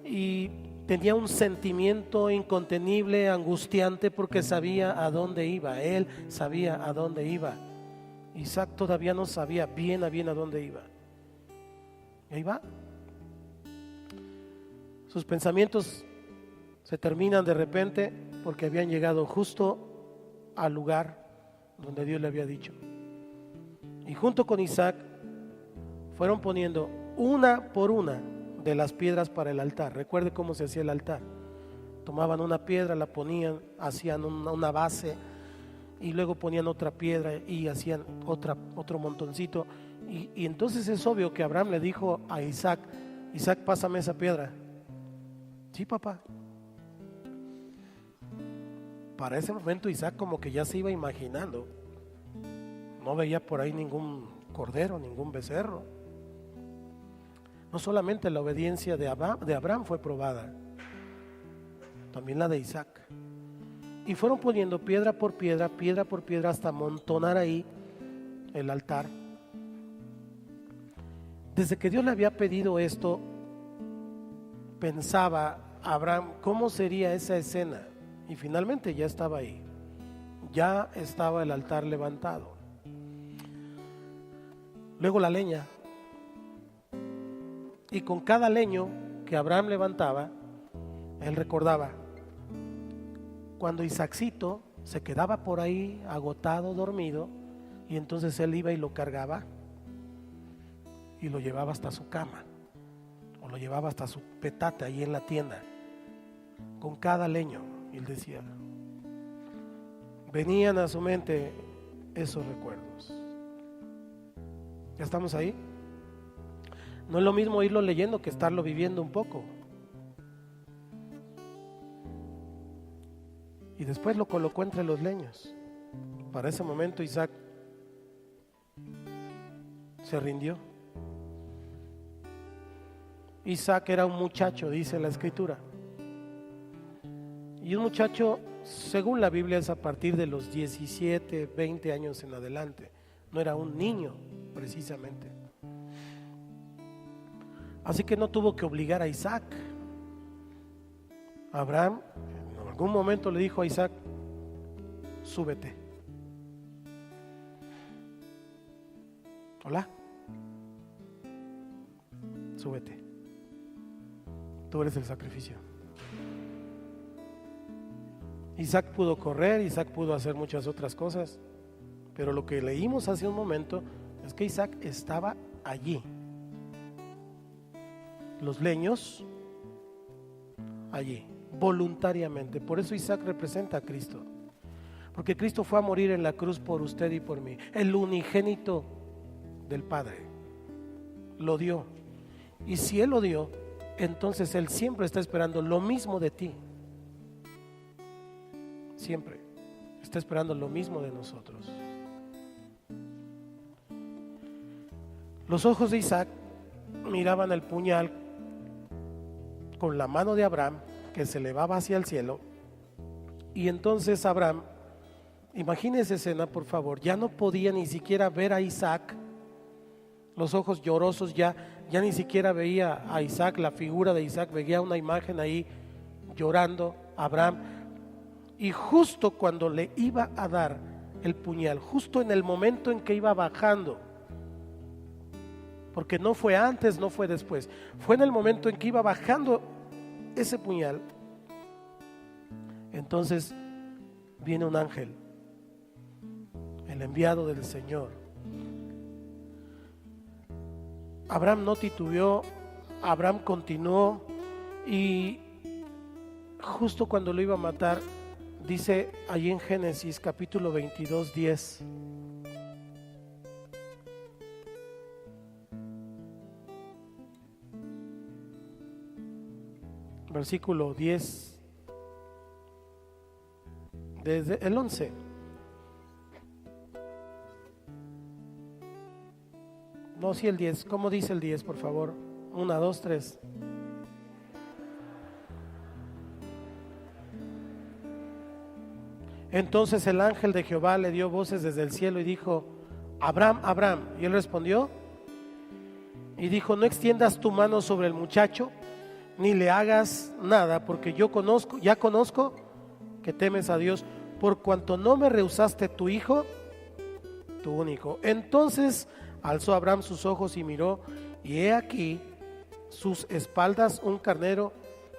y tenía un sentimiento incontenible, angustiante, porque sabía a dónde iba. Él sabía a dónde iba. Isaac todavía no sabía bien a dónde iba. Y ahí va. Sus pensamientos se terminan de repente porque habían llegado justo al lugar donde Dios le había dicho. Y junto con Isaac fueron poniendo una por una de las piedras para el altar. Recuerde cómo se hacía el altar. Tomaban una piedra, la ponían, hacían una base, y luego ponían otra piedra y hacían otro montoncito. Y entonces es obvio que Abraham le dijo a Isaac, Isaac, pásame esa piedra. Sí, papá. Para ese momento Isaac como que ya se iba imaginando. No veía por ahí ningún cordero, ningún becerro. No solamente la obediencia de Abraham fue probada, también la de Isaac. Y fueron poniendo piedra por piedra, hasta amontonar ahí el altar. Desde que Dios le había pedido esto, pensaba Abraham cómo sería esa escena, y finalmente ya estaba ahí. Ya estaba el altar levantado. Luego la leña. Y con cada leño que Abraham levantaba, él recordaba cuando Isaacito se quedaba por ahí agotado, dormido, y entonces él iba y lo cargaba y lo llevaba hasta su cama, o lo llevaba hasta su petate ahí en la tienda, con cada leño. Y él decía, venían a su mente esos recuerdos. ¿Ya estamos ahí? No es lo mismo irlo leyendo que estarlo viviendo un poco. y después lo colocó entre los leños. Para ese momento Isaac se rindió. Isaac era un muchacho, dice la escritura. Y un muchacho, según la Biblia, es a partir de los 17, 20 años en adelante. No era un niño, precisamente. Así que no tuvo que obligar a Isaac. Abraham en algún momento le dijo a Isaac: súbete. Hola. Súbete. Tú eres el sacrificio. Isaac pudo correr, Isaac pudo hacer muchas otras cosas, pero lo que leímos hace un momento es que Isaac estaba allí. Los leños allí, voluntariamente. Por eso Isaac representa a Cristo, porque Cristo fue a morir en la cruz por usted y por mí. El unigénito del Padre lo dio, y si Él lo dio, entonces Él siempre está esperando lo mismo de ti. Siempre está esperando lo mismo de nosotros. Los ojos de Isaac miraban el puñal con la mano de Abraham que se elevaba hacia el cielo, y entonces Abraham, imagínese esa escena por favor, ya no podía ni siquiera ver a Isaac. Los ojos llorosos, ya ni siquiera veía a Isaac, la figura de Isaac, veía una imagen ahí llorando Abraham. Y justo cuando le iba a dar el puñal, justo en el momento en que iba bajando, porque no fue antes, no fue después, fue en el momento en que iba bajando ese puñal, entonces viene un ángel, el enviado del Señor. Abraham no titubeó, Abraham continuó, y justo cuando lo iba a matar, dice allí en Génesis capítulo 22, 10. Versículo 10, desde el 11. No, sí el 10. ¿Cómo dice el 10, por favor? 1, 2, 3. Entonces el ángel de Jehová le dio voces desde el cielo y dijo: Abraham, Abraham. Y él respondió y dijo: no extiendas tu mano sobre el muchacho, ni le hagas nada, porque ya conozco que temes a Dios, por cuanto no me rehusaste tu hijo, tu único. Entonces alzó Abraham sus ojos y miró, y he aquí sus espaldas un carnero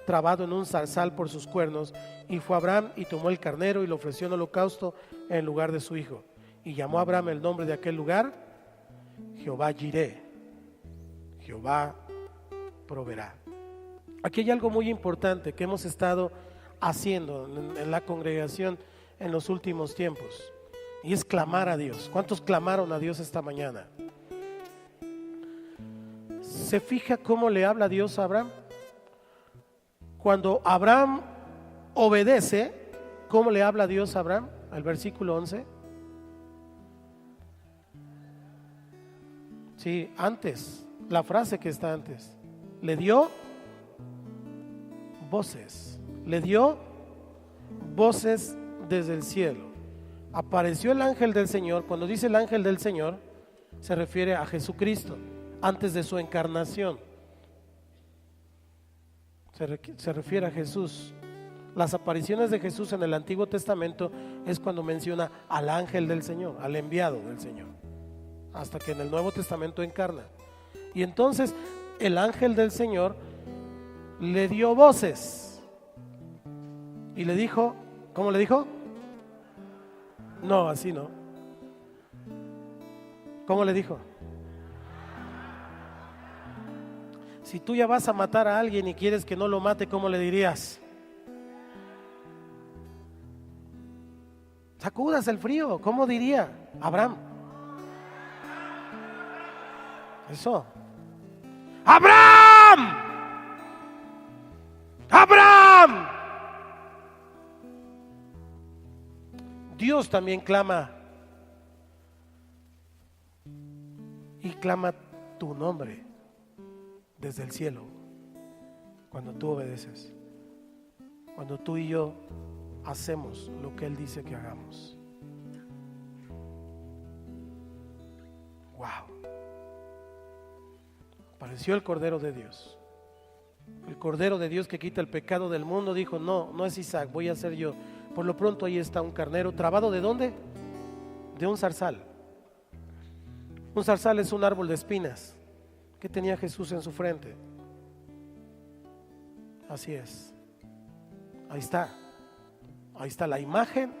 trabado en un zarzal por sus cuernos. Y fue Abraham y tomó el carnero y lo ofreció en holocausto en lugar de su hijo. Y llamó a Abraham el nombre de aquel lugar Jehová Jireh, Jehová proveerá. Aquí hay algo muy importante que hemos estado haciendo en la congregación en los últimos tiempos, y es clamar a Dios. ¿Cuántos clamaron a Dios esta mañana? ¿Se fija cómo le habla Dios a Abraham? Cuando Abraham obedece, ¿cómo le habla Dios a Abraham? Al versículo 11. Sí, antes, la frase que está antes. Le dio voces. Le dio voces desde el cielo. Apareció el ángel del Señor. Cuando dice el ángel del Señor, se refiere a Jesucristo, antes de su encarnación. Se refiere a Jesús. Las apariciones de Jesús en el Antiguo Testamento es cuando menciona al ángel del Señor, al enviado del Señor, hasta que en el Nuevo Testamento encarna. Y entonces el ángel del Señor le dio voces y le dijo, ¿cómo le dijo? No, así no. ¿Cómo le dijo? Si tú ya vas a matar a alguien y quieres que no lo mate, ¿cómo le dirías? Sacudas el frío. ¿Cómo diría Abraham? Eso. ¡Abraham! ¡Abraham! Dios también clama y clama tu nombre desde el cielo cuando tú obedeces, cuando tú y yo hacemos lo que Él dice que hagamos. Wow. Apareció el Cordero de Dios. El Cordero de Dios que quita el pecado del mundo. Dijo: no, no es Isaac, voy a ser yo. Por lo pronto ahí está un carnero trabado. ¿De dónde? De un zarzal. Un zarzal es un árbol de espinas. ¿Qué tenía Jesús en su frente? Así es. Ahí está. Ahí está la imagen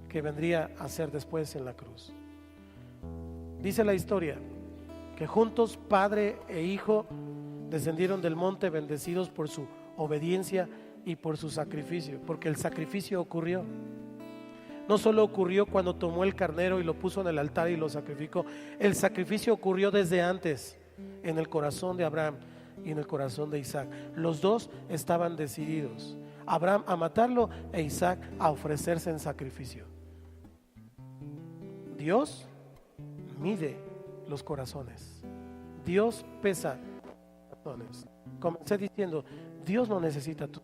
que vendría a ser después en la cruz. Dice la historia que juntos Padre e Hijo descendieron del monte bendecidos por su obediencia y por su sacrificio, porque el sacrificio ocurrió. No solo ocurrió cuando tomó el carnero y lo puso en el altar y lo sacrificó, el sacrificio ocurrió desde antes en el corazón de Abraham y en el corazón de Isaac. Los dos estaban decididos, Abraham a matarlo e Isaac a ofrecerse en sacrificio. Dios mide los corazones, Dios pesa los corazones. Comencé diciendo: Dios no necesita tu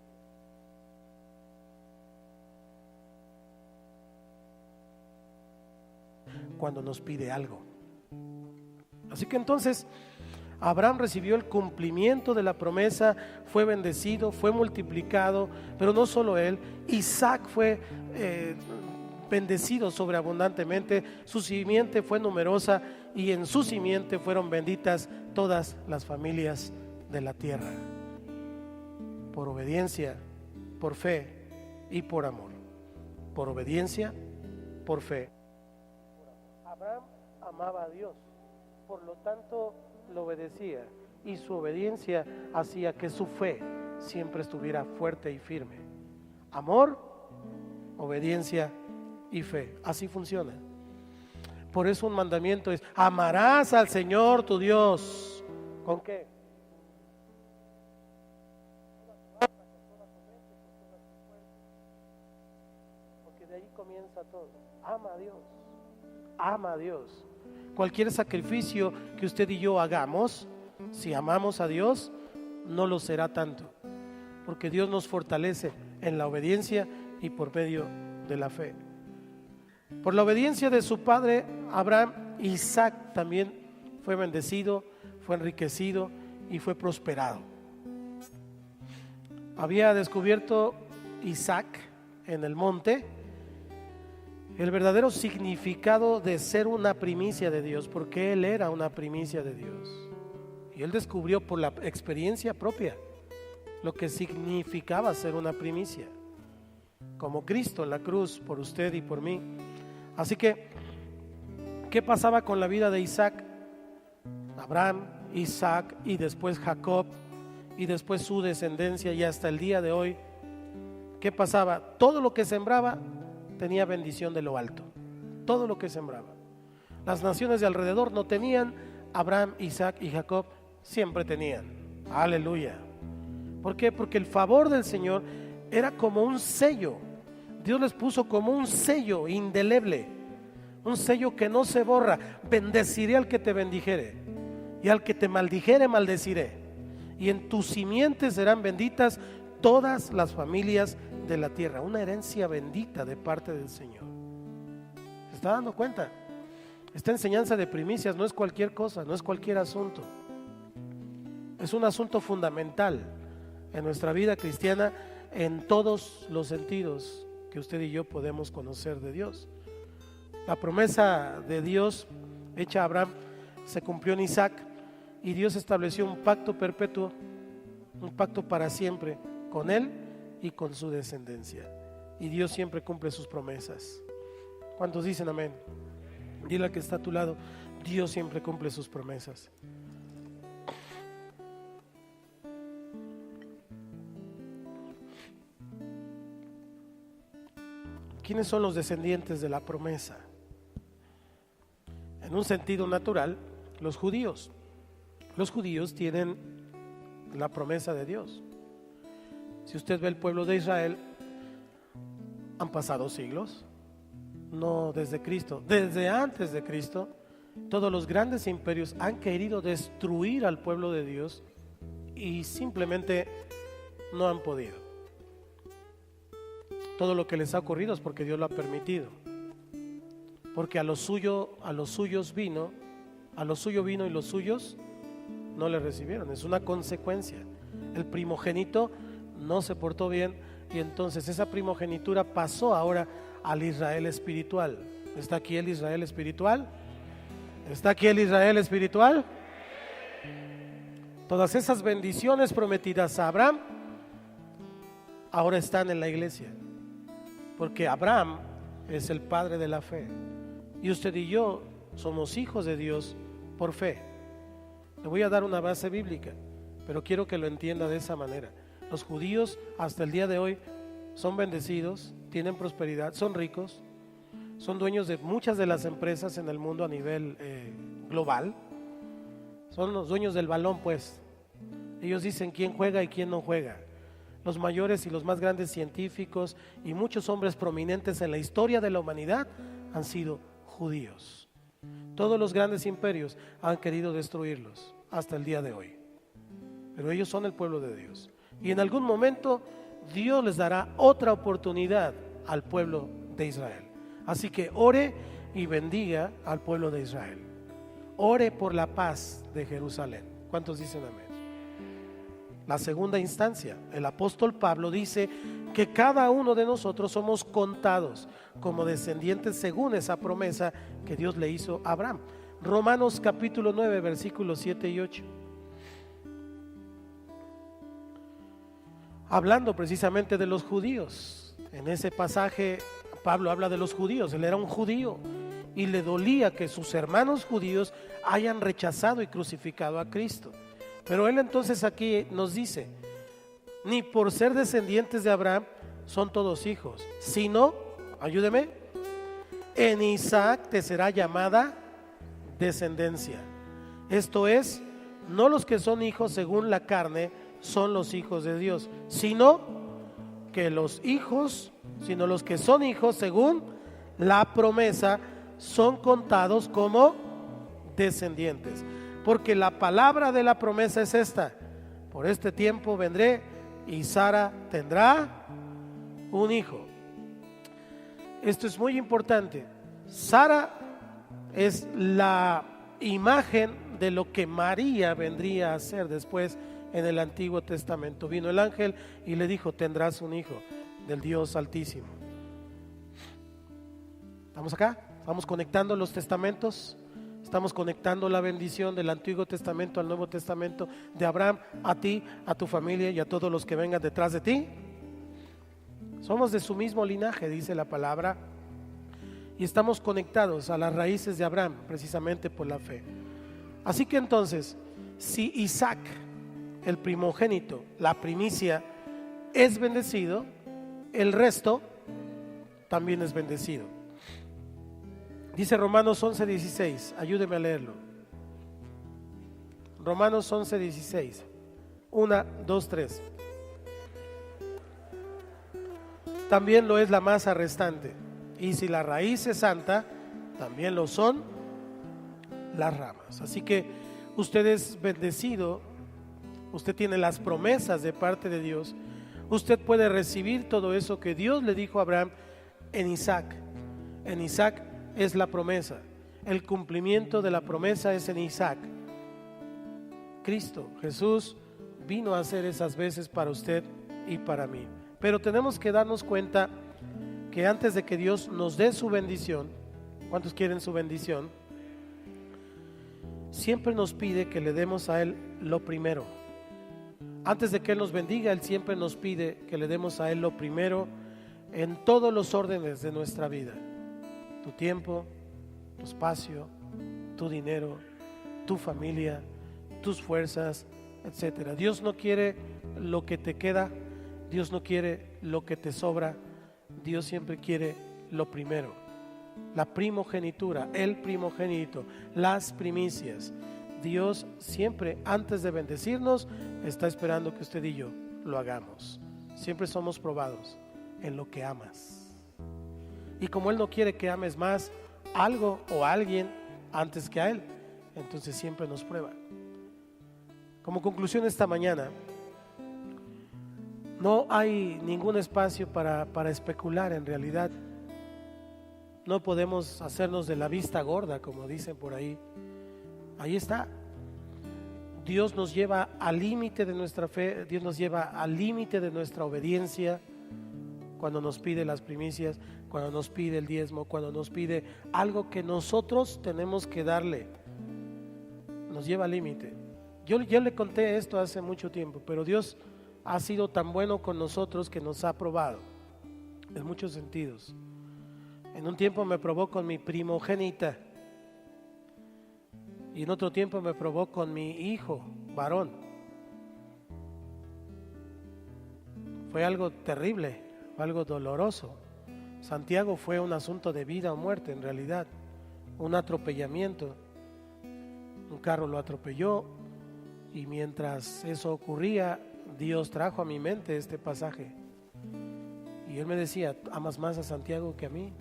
cuando nos pide algo. Así que entonces Abraham recibió el cumplimiento de la promesa, fue bendecido, fue multiplicado, pero no solo él, Isaac fue bendecido sobreabundantemente, su simiente fue numerosa y en su simiente fueron benditas todas las familias de la tierra, por obediencia, por fe y por amor. Por obediencia, por fe. Abraham amaba a Dios, por lo tanto lo obedecía, y su obediencia hacía que su fe siempre estuviera fuerte y firme. Amor, obediencia y fe, así funciona. Por eso un mandamiento es: amarás al Señor tu Dios. ¿Con qué? Porque de ahí comienza todo. Ama a Dios. Ama a Dios. Cualquier sacrificio que usted y yo hagamos, si amamos a Dios, no lo será tanto, porque Dios nos fortalece en la obediencia y por medio de la fe. Por la obediencia de su padre Abraham, Isaac también fue bendecido, fue enriquecido y fue prosperado. Había descubierto Isaac en el monte el verdadero significado de ser una primicia de Dios, porque él era una primicia de Dios. Y él descubrió por la experiencia propia lo que significaba ser una primicia, como Cristo en la cruz por usted y por mí. Así que, ¿qué pasaba con la vida de Isaac? Abraham, Isaac y después Jacob y después su descendencia y hasta el día de hoy. ¿Qué pasaba? Todo lo que sembraba tenía bendición de lo alto, todo lo que sembraba. Las naciones de alrededor no tenían, Abraham, Isaac y Jacob siempre tenían. Aleluya. ¿Por qué? Porque el favor del Señor era como un sello. Dios les puso como un sello indeleble, un sello que no se borra. Bendeciré al que te bendijere y al que te maldijere maldeciré, y en tus simientes serán benditas todas las familias de la tierra. Una herencia bendita de parte del Señor. ¿Se está dando cuenta? Esta enseñanza de primicias no es cualquier cosa, no es cualquier asunto. Es un asunto fundamental en nuestra vida cristiana en todos los sentidos que usted y yo podemos conocer de Dios. La promesa de Dios hecha a Abraham se cumplió en Isaac, y Dios estableció un pacto perpetuo, un pacto para siempre con él y con su descendencia. Y Dios siempre cumple sus promesas. ¿Cuántos dicen amén? Dile al que está a tu lado: Dios siempre cumple sus promesas. ¿Quiénes son los descendientes de la promesa? En un sentido natural, los judíos. Los judíos tienen la promesa de Dios. Si usted ve el pueblo de Israel, Han pasado siglos, no desde Cristo, desde antes de Cristo. Todos los grandes imperios han querido destruir al pueblo de Dios y simplemente no han podido. Todo lo que les ha ocurrido es porque Dios lo ha permitido, porque a lo suyo vino y los suyos no le recibieron. Es una consecuencia. El primogénito no se portó bien y entonces esa primogenitura pasó ahora al Israel espiritual. ¿Está aquí el Israel espiritual? ¿Está aquí el Israel espiritual? Todas esas bendiciones prometidas a Abraham ahora están en la iglesia, porque Abraham es el padre de la fe y usted y yo somos hijos de Dios por fe. Le voy a dar una base bíblica, pero quiero que lo entienda de esa manera. Los judíos hasta el día de hoy son bendecidos, tienen prosperidad, son ricos, son dueños de muchas de las empresas en el mundo a nivel global. Son los dueños del balón, pues. Ellos dicen quién juega y quién no juega. Los mayores y los más grandes científicos y muchos hombres prominentes en la historia de la humanidad han sido judíos. Todos los grandes imperios han querido destruirlos hasta el día de hoy, pero ellos son el pueblo de Dios y en algún momento Dios les dará otra oportunidad al pueblo de Israel. Así que ore y bendiga al pueblo de Israel. Ore por la paz de Jerusalén. ¿Cuántos dicen amén? La segunda instancia, el apóstol Pablo dice que cada uno de nosotros somos contados como descendientes según esa promesa que Dios le hizo a Abraham. Romanos capítulo 9, versículos 7 y 8. Hablando precisamente de los judíos. En ese pasaje Pablo habla de los judíos. Él era un judío y le dolía que sus hermanos judíos hayan rechazado y crucificado a Cristo. Pero él entonces aquí nos dice, ni por ser descendientes de Abraham son todos hijos, sino, ayúdeme, en Isaac te será llamada descendencia. Esto es, no los que son hijos según la carne son los hijos de Dios, sino los que son hijos según la promesa son contados como descendientes. Porque la palabra de la promesa es esta: por este tiempo vendré y Sara tendrá un hijo. Esto es muy importante. Sara es la imagen de lo que María vendría a ser después en el Antiguo Testamento. Vino el ángel y le dijo: tendrás un hijo del Dios Altísimo. ¿Estamos acá? ¿Estamos conectando los testamentos? Estamos conectando la bendición del Antiguo Testamento al Nuevo Testamento, de Abraham a ti, a tu familia y a todos los que vengan detrás de ti. Somos de su mismo linaje, dice la palabra, y estamos conectados a las raíces de Abraham precisamente por la fe. Así que entonces, si Isaac, el primogénito, la primicia, es bendecido, el resto también es bendecido. Dice Romanos 11:16, ayúdeme a leerlo. Romanos 11:16, 1, 2, 3. También lo es la masa restante, y si la raíz es santa, también lo son las ramas. Así que usted es bendecido, usted tiene las promesas de parte de Dios, usted puede recibir todo eso que Dios le dijo a Abraham en Isaac. En Isaac es la promesa, el cumplimiento de la promesa es en Isaac. Cristo, Jesús, vino a hacer esas veces para usted y para mí. Pero tenemos que darnos cuenta que antes de que Dios nos dé su bendición, ¿cuántos quieren su bendición? Siempre nos pide que le demos a Él lo primero. Antes de que Él nos bendiga, Él siempre nos pide que le demos a Él lo primero en todos los órdenes de nuestra vida. Tu tiempo, tu espacio, tu dinero, tu familia, tus fuerzas, etcétera. Dios no quiere lo que te queda, Dios no quiere lo que te sobra, Dios siempre quiere lo primero. La primogenitura, el primogénito, las primicias. Dios siempre, antes de bendecirnos, está esperando que usted y yo lo hagamos. Siempre somos probados en lo que amas. Y como Él no quiere que ames más algo o a alguien antes que a Él, entonces siempre nos prueba. Como conclusión esta mañana, no hay ningún espacio para especular en realidad. No podemos hacernos de la vista gorda, como dicen por ahí. Ahí está. Dios nos lleva al límite de nuestra fe, Dios nos lleva al límite de nuestra obediencia cuando nos pide las primicias, cuando nos pide el diezmo, cuando nos pide algo que nosotros tenemos que darle. Nos lleva al límite. Yo le conté esto hace mucho tiempo, pero Dios ha sido tan bueno con nosotros que nos ha probado en muchos sentidos. En un tiempo me probó con mi primogénita y en otro tiempo me probó con mi hijo varón. Fue algo terrible, fue algo doloroso. Santiago fue un asunto de vida o muerte en realidad, un atropellamiento. Un carro lo atropelló y mientras eso ocurría, Dios trajo a mi mente este pasaje y Él me decía: ¿amas más a Santiago que a mí?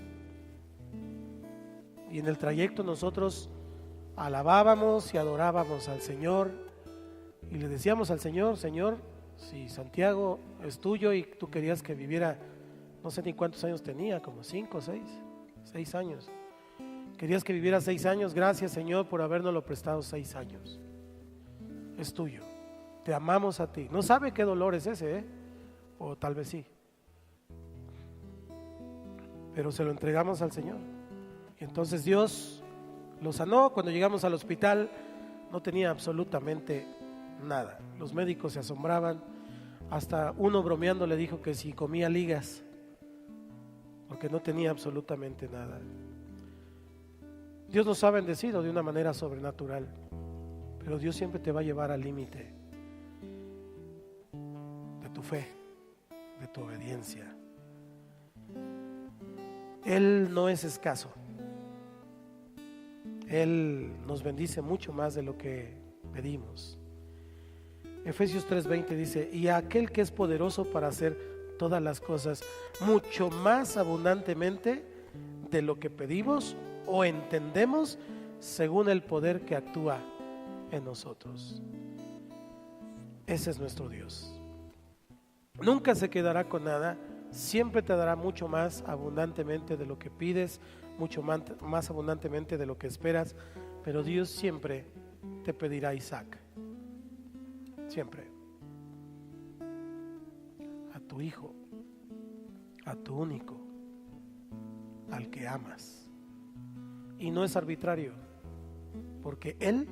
Y en el trayecto nosotros alabábamos y adorábamos al Señor y le decíamos al Señor: Señor, si Santiago es tuyo y tú querías que viviera, no sé ni cuántos años tenía, como 5 o 6 años, querías que viviera 6 años, gracias Señor por habernoslo prestado 6 años, es tuyo, te amamos a ti. No sabe qué dolor es ese, o tal vez sí, pero se lo entregamos al Señor. Y entonces Dios lo sanó. Cuando llegamos al hospital no tenía absolutamente nada. Los médicos se asombraban. Hasta uno bromeando le dijo que si comía ligas, porque no tenía absolutamente nada. Dios nos ha bendecido de una manera sobrenatural, pero Dios siempre te va a llevar al límite de tu fe, de tu obediencia. Él no es escaso. Él nos bendice mucho más de lo que pedimos. Efesios 3:20 dice: y a aquel que es poderoso para hacer todas las cosas mucho más abundantemente de lo que pedimos o entendemos, según el poder que actúa en nosotros. Ese es nuestro Dios. Nunca se quedará con nada, siempre te dará mucho más abundantemente de lo que pides, mucho más abundantemente de lo que esperas, pero Dios siempre te pedirá a Isaac, siempre, a tu hijo, a tu único, al que amas. Y no es arbitrario, porque Él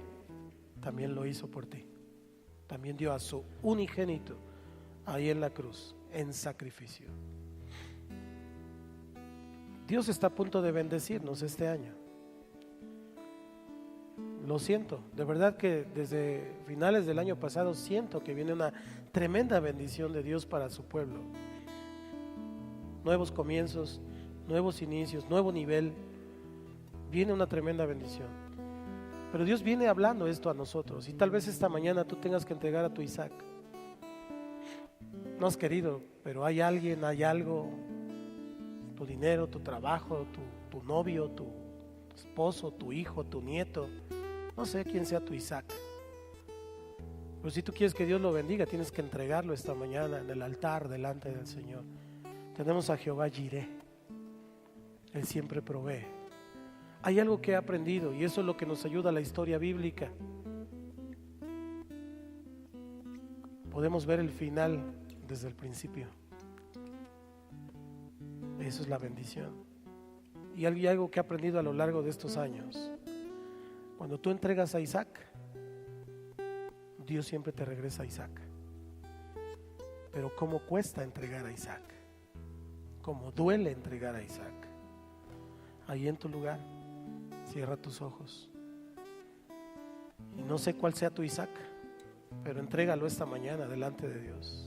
también lo hizo por ti, también dio a su unigénito ahí en la cruz, en sacrificio. Dios está a punto de bendecirnos este año. Lo siento, de verdad que desde finales del año pasado siento que viene una tremenda bendición de Dios para su pueblo. Nuevos comienzos, nuevos inicios, nuevo nivel. Viene una tremenda bendición. Pero Dios viene hablando esto a nosotros y tal vez esta mañana tú tengas que entregar a tu Isaac. No has querido, pero hay alguien, hay algo, tu dinero, tu trabajo, tu novio, tu esposo, tu hijo, tu nieto, no sé quién sea tu Isaac, pero si tú quieres que Dios lo bendiga, tienes que entregarlo esta mañana en el altar delante del Señor. Tenemos a Jehová Jireh, Él siempre provee. Hay algo que he aprendido y eso es lo que nos ayuda a la historia bíblica. Podemos ver el final desde el principio. Eso es la bendición. Y hay algo que he aprendido a lo largo de estos años. Cuando tú entregas a Isaac, Dios siempre te regresa a Isaac. Pero ¿cómo cuesta entregar a Isaac? ¿Cómo duele entregar a Isaac? Ahí en tu lugar, cierra tus ojos. Y no sé cuál sea tu Isaac, pero entrégalo esta mañana delante de Dios.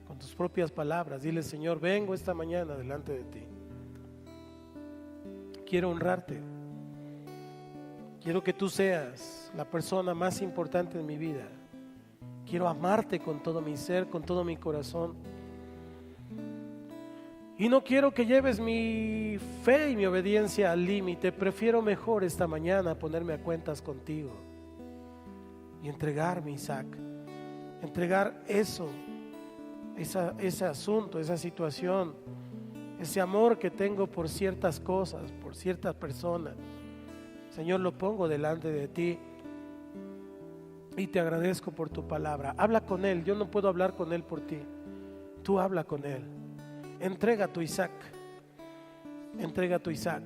Con tus propias palabras, dile: Señor, vengo esta mañana delante de ti. Quiero honrarte. Quiero que tú seas la persona más importante en mi vida. Quiero amarte con todo mi ser, con todo mi corazón. Y no quiero que lleves mi fe y mi obediencia al límite. Prefiero mejor esta mañana ponerme a cuentas contigo y entregarme, Isaac. Entregar eso, ese asunto, esa situación, ese amor que tengo por ciertas cosas, por ciertas personas. Señor, lo pongo delante de ti y te agradezco por tu palabra. Habla con Él, yo no puedo hablar con Él por ti. Tú habla con Él. Entrega a tu Isaac. Entrega a tu Isaac.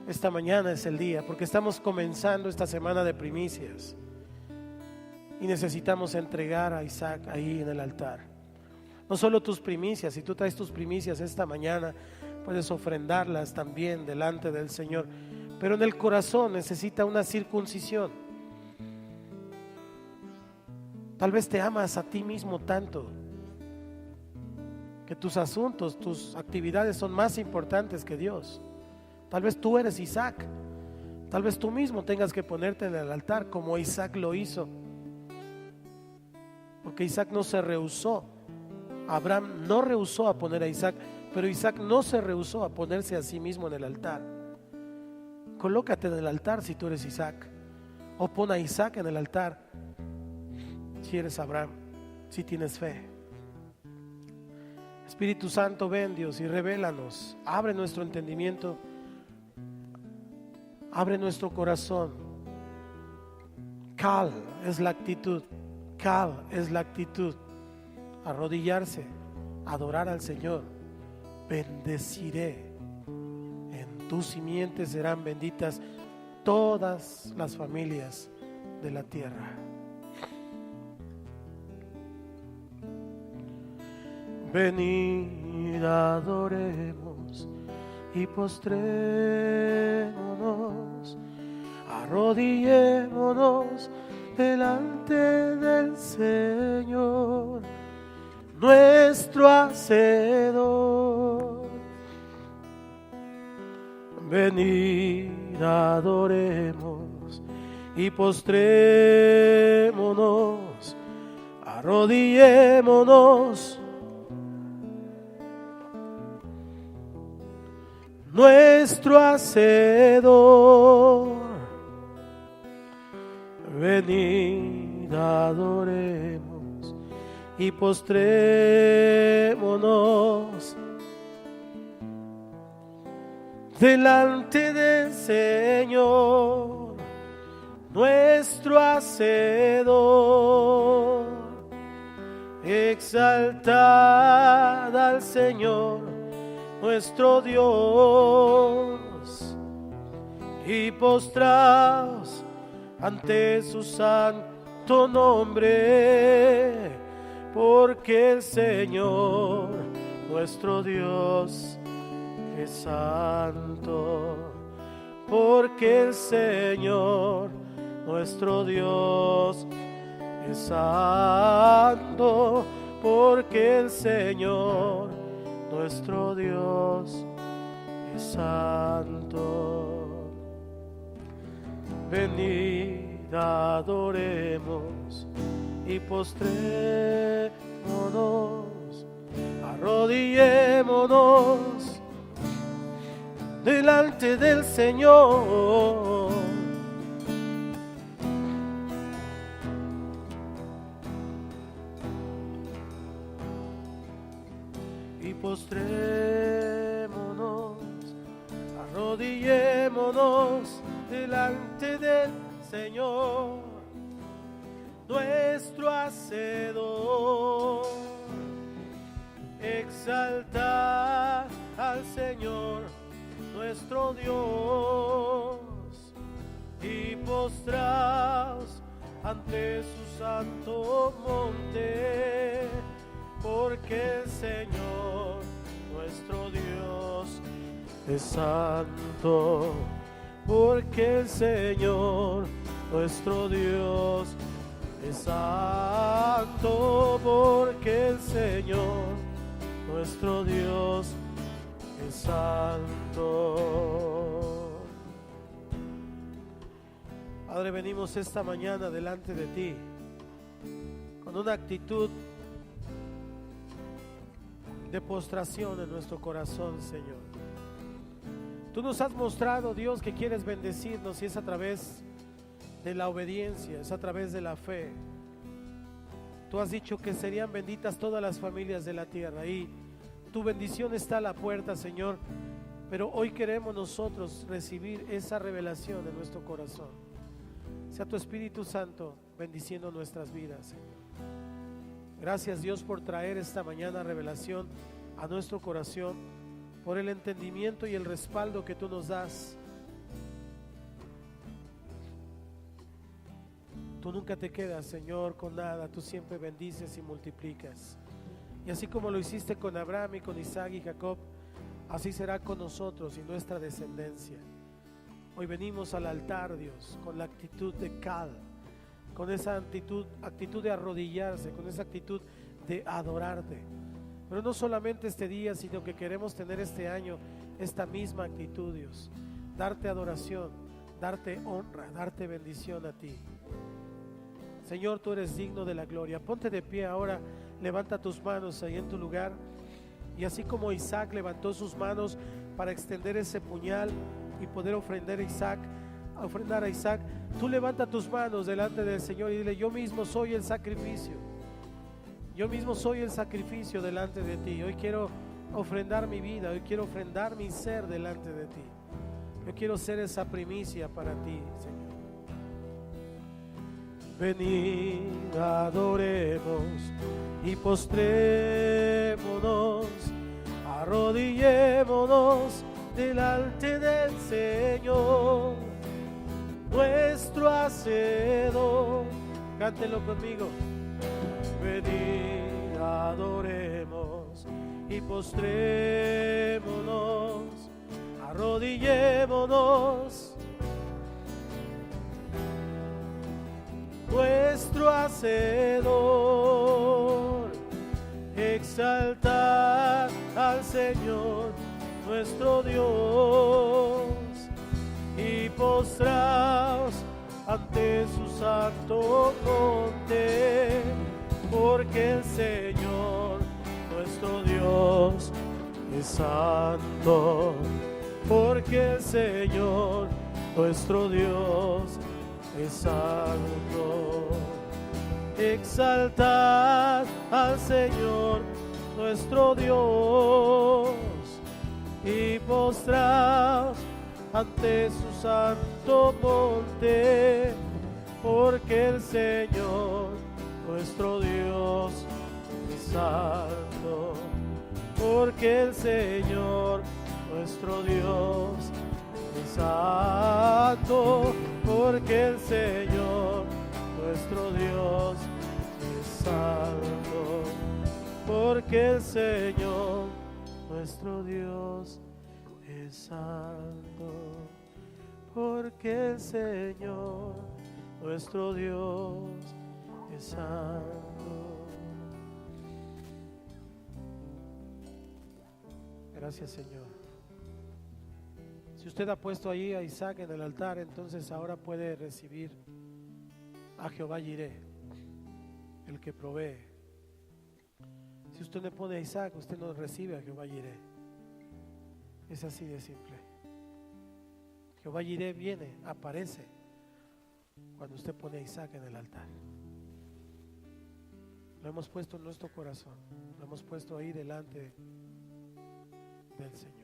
Esta mañana es el día, porque estamos comenzando esta semana de primicias y necesitamos entregar a Isaac ahí en el altar. No solo tus primicias, si tú traes tus primicias esta mañana, puedes ofrendarlas también delante del Señor, pero en el corazón necesita una circuncisión. Tal vez te amas a ti mismo tanto que tus asuntos, tus actividades son más importantes que Dios. Tal vez tú eres Isaac. Tal vez tú mismo tengas que ponerte en el altar como Isaac lo hizo. Porque Isaac no se rehusó. Abraham no rehusó a poner a Isaac, pero Isaac no se rehusó a ponerse a sí mismo en el altar. Colócate en el altar si tú eres Isaac, o pon a Isaac en el altar si eres Abraham, si tienes fe. Espíritu Santo, ven Dios y revélanos, abre nuestro entendimiento, abre nuestro corazón. Cal es la actitud, cal es la actitud. Arrodillarse, adorar al Señor. Bendeciré, en tus simientes serán benditas todas las familias de la tierra. Venid, adoremos y postrémonos, arrodillémonos delante del Señor, nuestro Hacedor. Venid, adoremos y postrémonos, arrodillémonos, nuestro Hacedor. Venid, adoremos y postrémonos delante del Señor, nuestro Hacedor. Exaltad al Señor, nuestro Dios, y postraos ante su santo nombre, porque el Señor, nuestro Dios, es santo. Porque el Señor, nuestro Dios, es santo. Porque el Señor, nuestro Dios, es santo. Venid, adoremos y postrémonos, arrodillémonos delante del Señor. Y postrémonos, arrodillémonos delante del Señor, nuestro Hacedor. Exaltad al Señor, nuestro Dios, y postraos ante su santo monte, porque el Señor, nuestro Dios, es santo. Porque el Señor, nuestro Dios, es santo. Porque el Señor, nuestro Dios, es santo. Padre, venimos esta mañana delante de ti con una actitud de postración en nuestro corazón, Señor. Tú nos has mostrado, Dios, que quieres bendecirnos, y es a través de la obediencia, es a través de la fe. Tú has dicho que serían benditas todas las familias de la tierra, y tu bendición está a la puerta, Señor. Pero hoy queremos nosotros recibir esa revelación en nuestro corazón. Sea tu Espíritu Santo bendiciendo nuestras vidas, Señor. Gracias, Dios, por traer esta mañana revelación a nuestro corazón, por el entendimiento y el respaldo que tú nos das. Tú nunca te quedas, Señor, con nada. Tú siempre bendices y multiplicas. Y así como lo hiciste con Abraham y con Isaac y Jacob, así será con nosotros y nuestra descendencia. Hoy venimos al altar, Dios, con la actitud de cal, con esa actitud de arrodillarse, con esa actitud de adorarte. Pero no solamente este día, sino que queremos tener este año esta misma actitud, Dios. Darte adoración, darte honra, darte bendición a ti. Señor, tú eres digno de la gloria. Ponte de pie ahora, levanta tus manos ahí en tu lugar. Y así como Isaac levantó sus manos para extender ese puñal y poder ofrendar a Isaac, tú levanta tus manos delante del Señor y dile: yo mismo soy el sacrificio. Yo mismo soy el sacrificio delante de ti. Hoy quiero ofrendar mi vida, hoy quiero ofrendar mi ser delante de ti. Yo quiero ser esa primicia para ti, Señor. Venid, adoremos y postrémonos, arrodillémonos delante del Señor, nuestro Hacedor. Cántelo conmigo. Venid, adoremos y postrémonos, arrodillémonos, nuestro Hacedor. Exaltad al Señor nuestro Dios y postraos ante su santo monte, porque el Señor nuestro Dios es santo, porque el Señor nuestro Dios es santo. Exaltad al Señor nuestro Dios y postraos ante su santo monte, porque el Señor nuestro Dios es santo, porque el Señor nuestro Dios es santo, porque el Señor nuestro Dios es santo, porque el Señor nuestro Dios es santo, porque el Señor nuestro Dios es santo. Gracias, Señor. Si usted ha puesto ahí a Isaac en el altar, entonces ahora puede recibir a Jehová Jireh, el que provee. Si usted le pone a Isaac, usted no recibe a Jehová Jireh. Es así de simple. Jehová Jireh viene, aparece cuando usted pone a Isaac en el altar. Lo hemos puesto en nuestro corazón, lo hemos puesto ahí delante del Señor.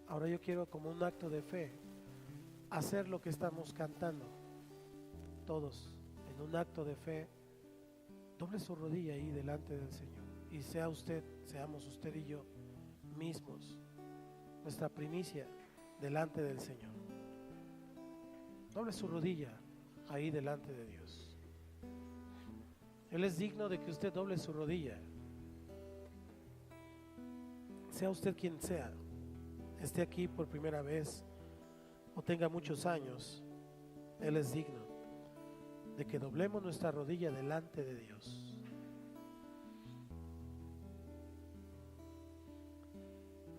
Ahora yo quiero, como un acto de fe, hacer lo que estamos cantando todos, en un acto de fe. Doble su rodilla ahí delante del Señor y seamos usted y yo mismos nuestra primicia delante del Señor. Doble su rodilla ahí delante de Dios. Él es digno de que usted doble su rodilla. Sea usted quien sea, esté aquí por primera vez o tenga muchos años, Él es digno de que doblemos nuestra rodilla delante de Dios.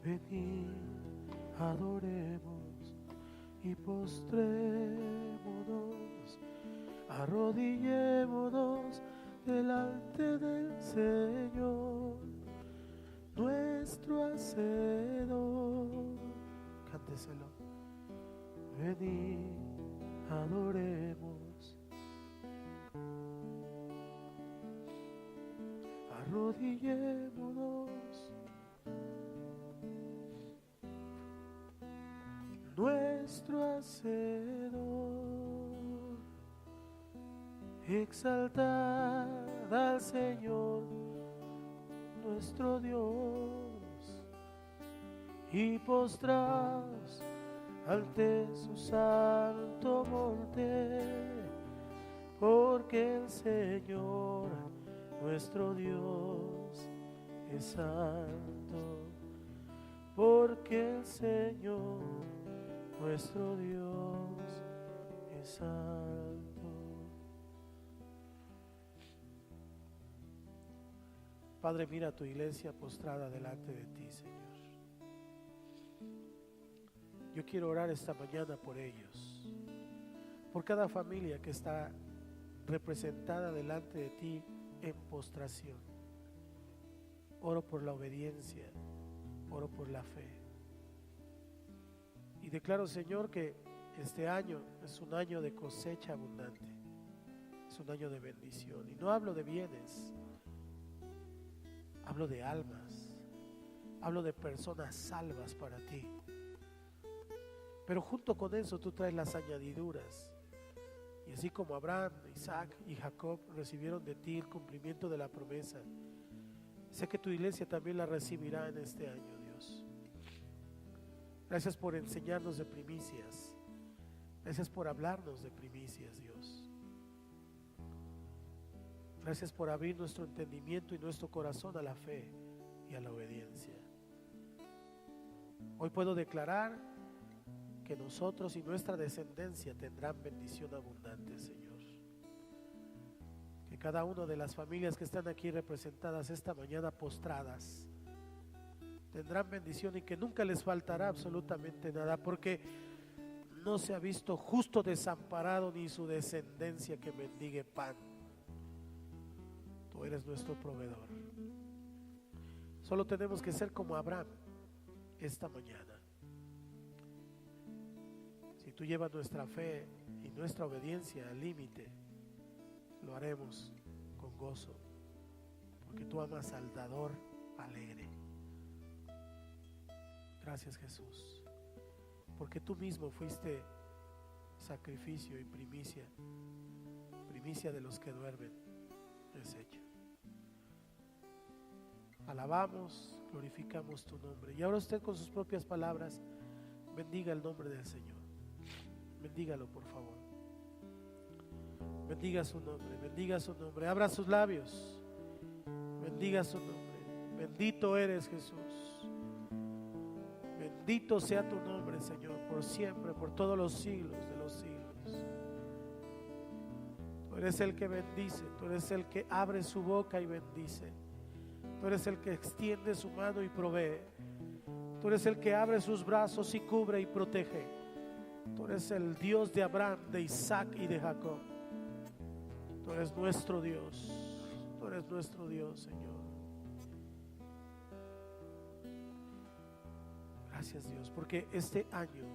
Venid, adoremos y postrémonos, arrodillémonos delante del Señor, nuestro Hacedor. Cánteselo. Venid, adoremos, arrodillémonos, nuestro Hacedor. Exaltad al Señor, nuestro Dios, y postraos ante su santo monte, porque el Señor, nuestro Dios, es santo, porque el Señor, nuestro Dios, es santo. Padre, mira a tu iglesia postrada delante de ti, Señor. Yo quiero orar esta mañana por ellos, por cada familia que está representada delante de ti en postración. Oro por la obediencia, oro por la fe. Y declaro, Señor, que este año es un año de cosecha abundante, es un año de bendición. Y no hablo de bienes, hablo de almas, hablo de personas salvas para ti. Pero junto con eso tú traes las añadiduras. Y así como Abraham, Isaac y Jacob recibieron de ti el cumplimiento de la promesa, sé que tu iglesia también la recibirá en este año, Dios. Gracias por enseñarnos de primicias. Gracias por hablarnos de primicias, Dios. Gracias por abrir nuestro entendimiento y nuestro corazón a la fe y a la obediencia. Hoy puedo declarar que nosotros y nuestra descendencia tendrán bendición abundante, Señor. Que cada una de las familias que están aquí representadas esta mañana postradas tendrán bendición y que nunca les faltará absolutamente nada, porque no se ha visto justo desamparado ni su descendencia que mendigue pan. Tú eres nuestro proveedor. Solo tenemos que ser como Abraham esta mañana. Si tú llevas nuestra fe y nuestra obediencia al límite, lo haremos con gozo, porque tú amas al dador alegre. Gracias, Jesús, porque tú mismo fuiste sacrificio y primicia de los que duermen deshecho. Alabamos, glorificamos tu nombre. Y ahora usted con sus propias palabras bendiga el nombre del Señor. Bendígalo, por favor. Bendiga su nombre, bendiga su nombre. Abra sus labios. Bendiga su nombre. Bendito eres, Jesús. Bendito sea tu nombre, Señor, por siempre, por todos los siglos de los siglos. Tú eres el que bendice, tú eres el que abre su boca y bendice. Tú eres el que extiende su mano y provee. Tú eres el que abre sus brazos y cubre y protege. Tú eres el Dios de Abraham, de Isaac y de Jacob. Tú eres nuestro Dios. Tú eres nuestro Dios, Señor. Gracias, Dios, porque este año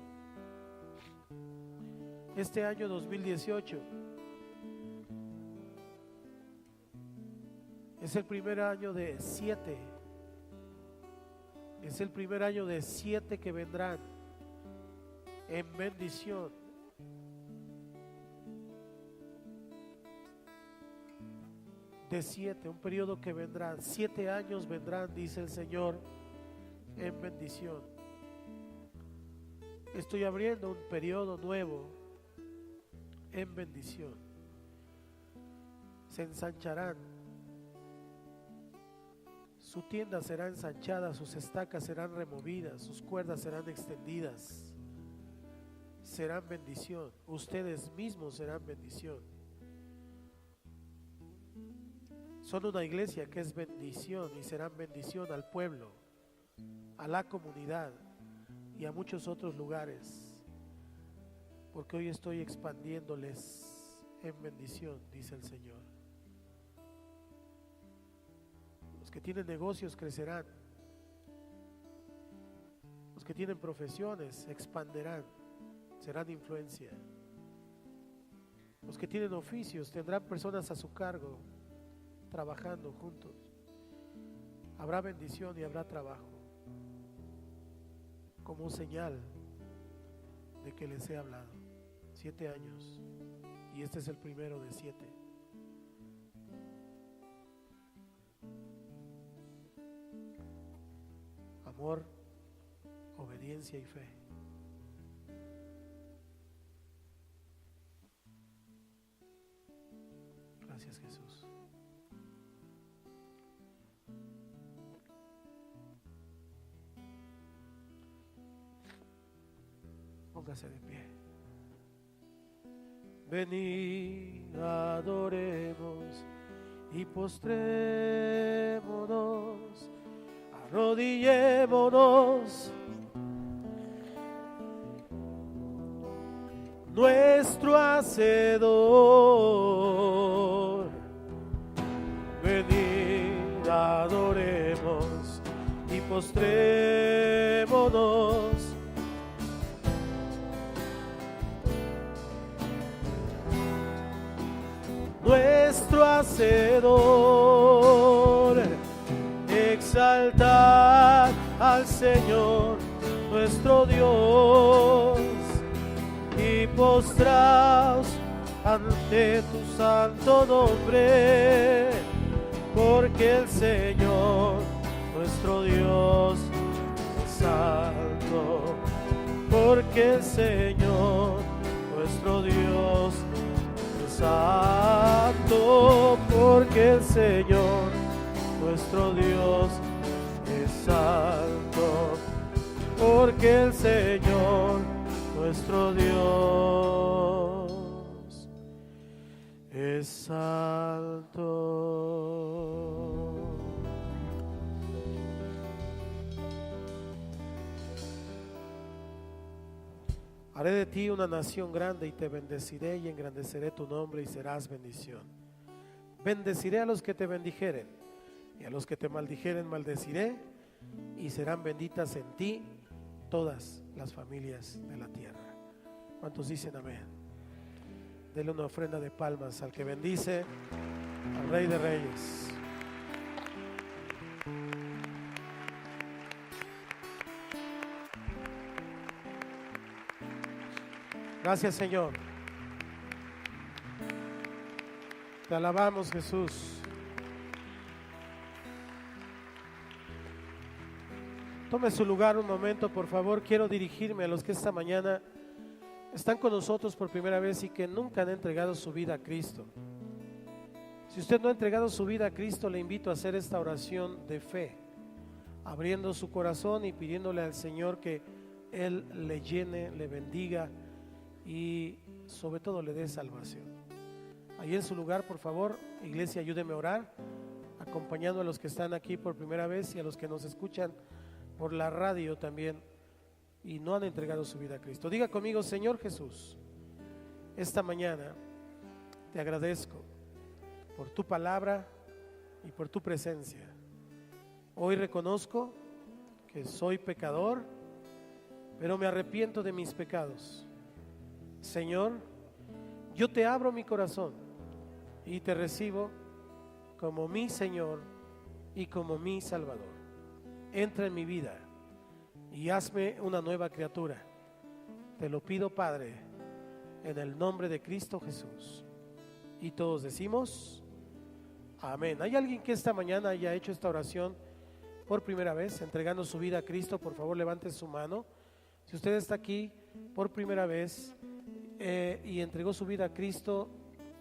2018 es el primer año de 7. Es el primer año de 7 que vendrán en bendición. De 7, un periodo que vendrá, 7 años vendrán, dice el Señor, en bendición. Estoy abriendo un periodo nuevo en bendición. Se ensancharán. Su tienda será ensanchada, sus estacas serán removidas, sus cuerdas serán extendidas. Serán bendición. Ustedes mismos serán bendición. Son una iglesia que es bendición y serán bendición al pueblo, a la comunidad y a muchos otros lugares, porque hoy estoy expandiéndoles en bendición, dice el Señor. que tienen negocios crecerán. Los que tienen profesiones se expanderán, serán de influencia. Los que tienen oficios tendrán personas a su cargo, trabajando juntos. Habrá bendición y habrá trabajo, como señal de que les he hablado. 7 años, y este es el primero de 7. Amor, obediencia y fe. Gracias, Jesús. Póngase de pie. Venid, adoremos y postrémonos, arrodillémonos. Nuestro Hacedor, venid, adoremos y postrémonos. Nuestro Hacedor, exaltad al Señor nuestro Dios y postraos ante tu santo nombre, porque el Señor nuestro Dios es santo, porque el Señor nuestro Dios es santo, porque el Señor nuestro Dios es santo, porque el Señor nuestro Dios es santo. Haré de ti una nación grande y te bendeciré y engrandeceré tu nombre y serás bendición. Bendeciré a los que te bendijeren y a los que te maldijeren maldeciré, y serán benditas en ti todas las familias de la tierra. ¿Cuántos dicen amén? Denle una ofrenda de palmas al que bendice, al Rey de Reyes. Gracias, Señor. Te alabamos, Jesús. Tome su lugar un momento, por favor. Quiero dirigirme a los que esta mañana están con nosotros por primera vez y que nunca han entregado su vida a Cristo. Si usted no ha entregado su vida a Cristo, le invito a hacer esta oración de fe, abriendo su corazón y pidiéndole al Señor que Él le llene, le bendiga y sobre todo le dé salvación. Ahí en su lugar, por favor, iglesia, ayúdeme a orar, acompañando a los que están aquí por primera vez y a los que nos escuchan por la radio también y no han entregado su vida a Cristo. Diga conmigo: Señor Jesús, esta mañana te agradezco por tu palabra y por tu presencia. Hoy reconozco que soy pecador, pero me arrepiento de mis pecados. Señor, yo te abro mi corazón y te recibo como mi Señor y como mi Salvador. Entra en mi vida y hazme una nueva criatura. Te lo pido, Padre, en el nombre de Cristo Jesús. Y todos decimos amén. ¿Hay alguien que esta mañana haya hecho esta oración por primera vez, entregando su vida a Cristo? Por favor, levante su mano. Si usted está aquí por primera vez y entregó su vida a Cristo,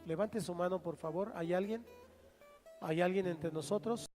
levante su mano, por favor. ¿Hay alguien? ¿Hay alguien entre nosotros?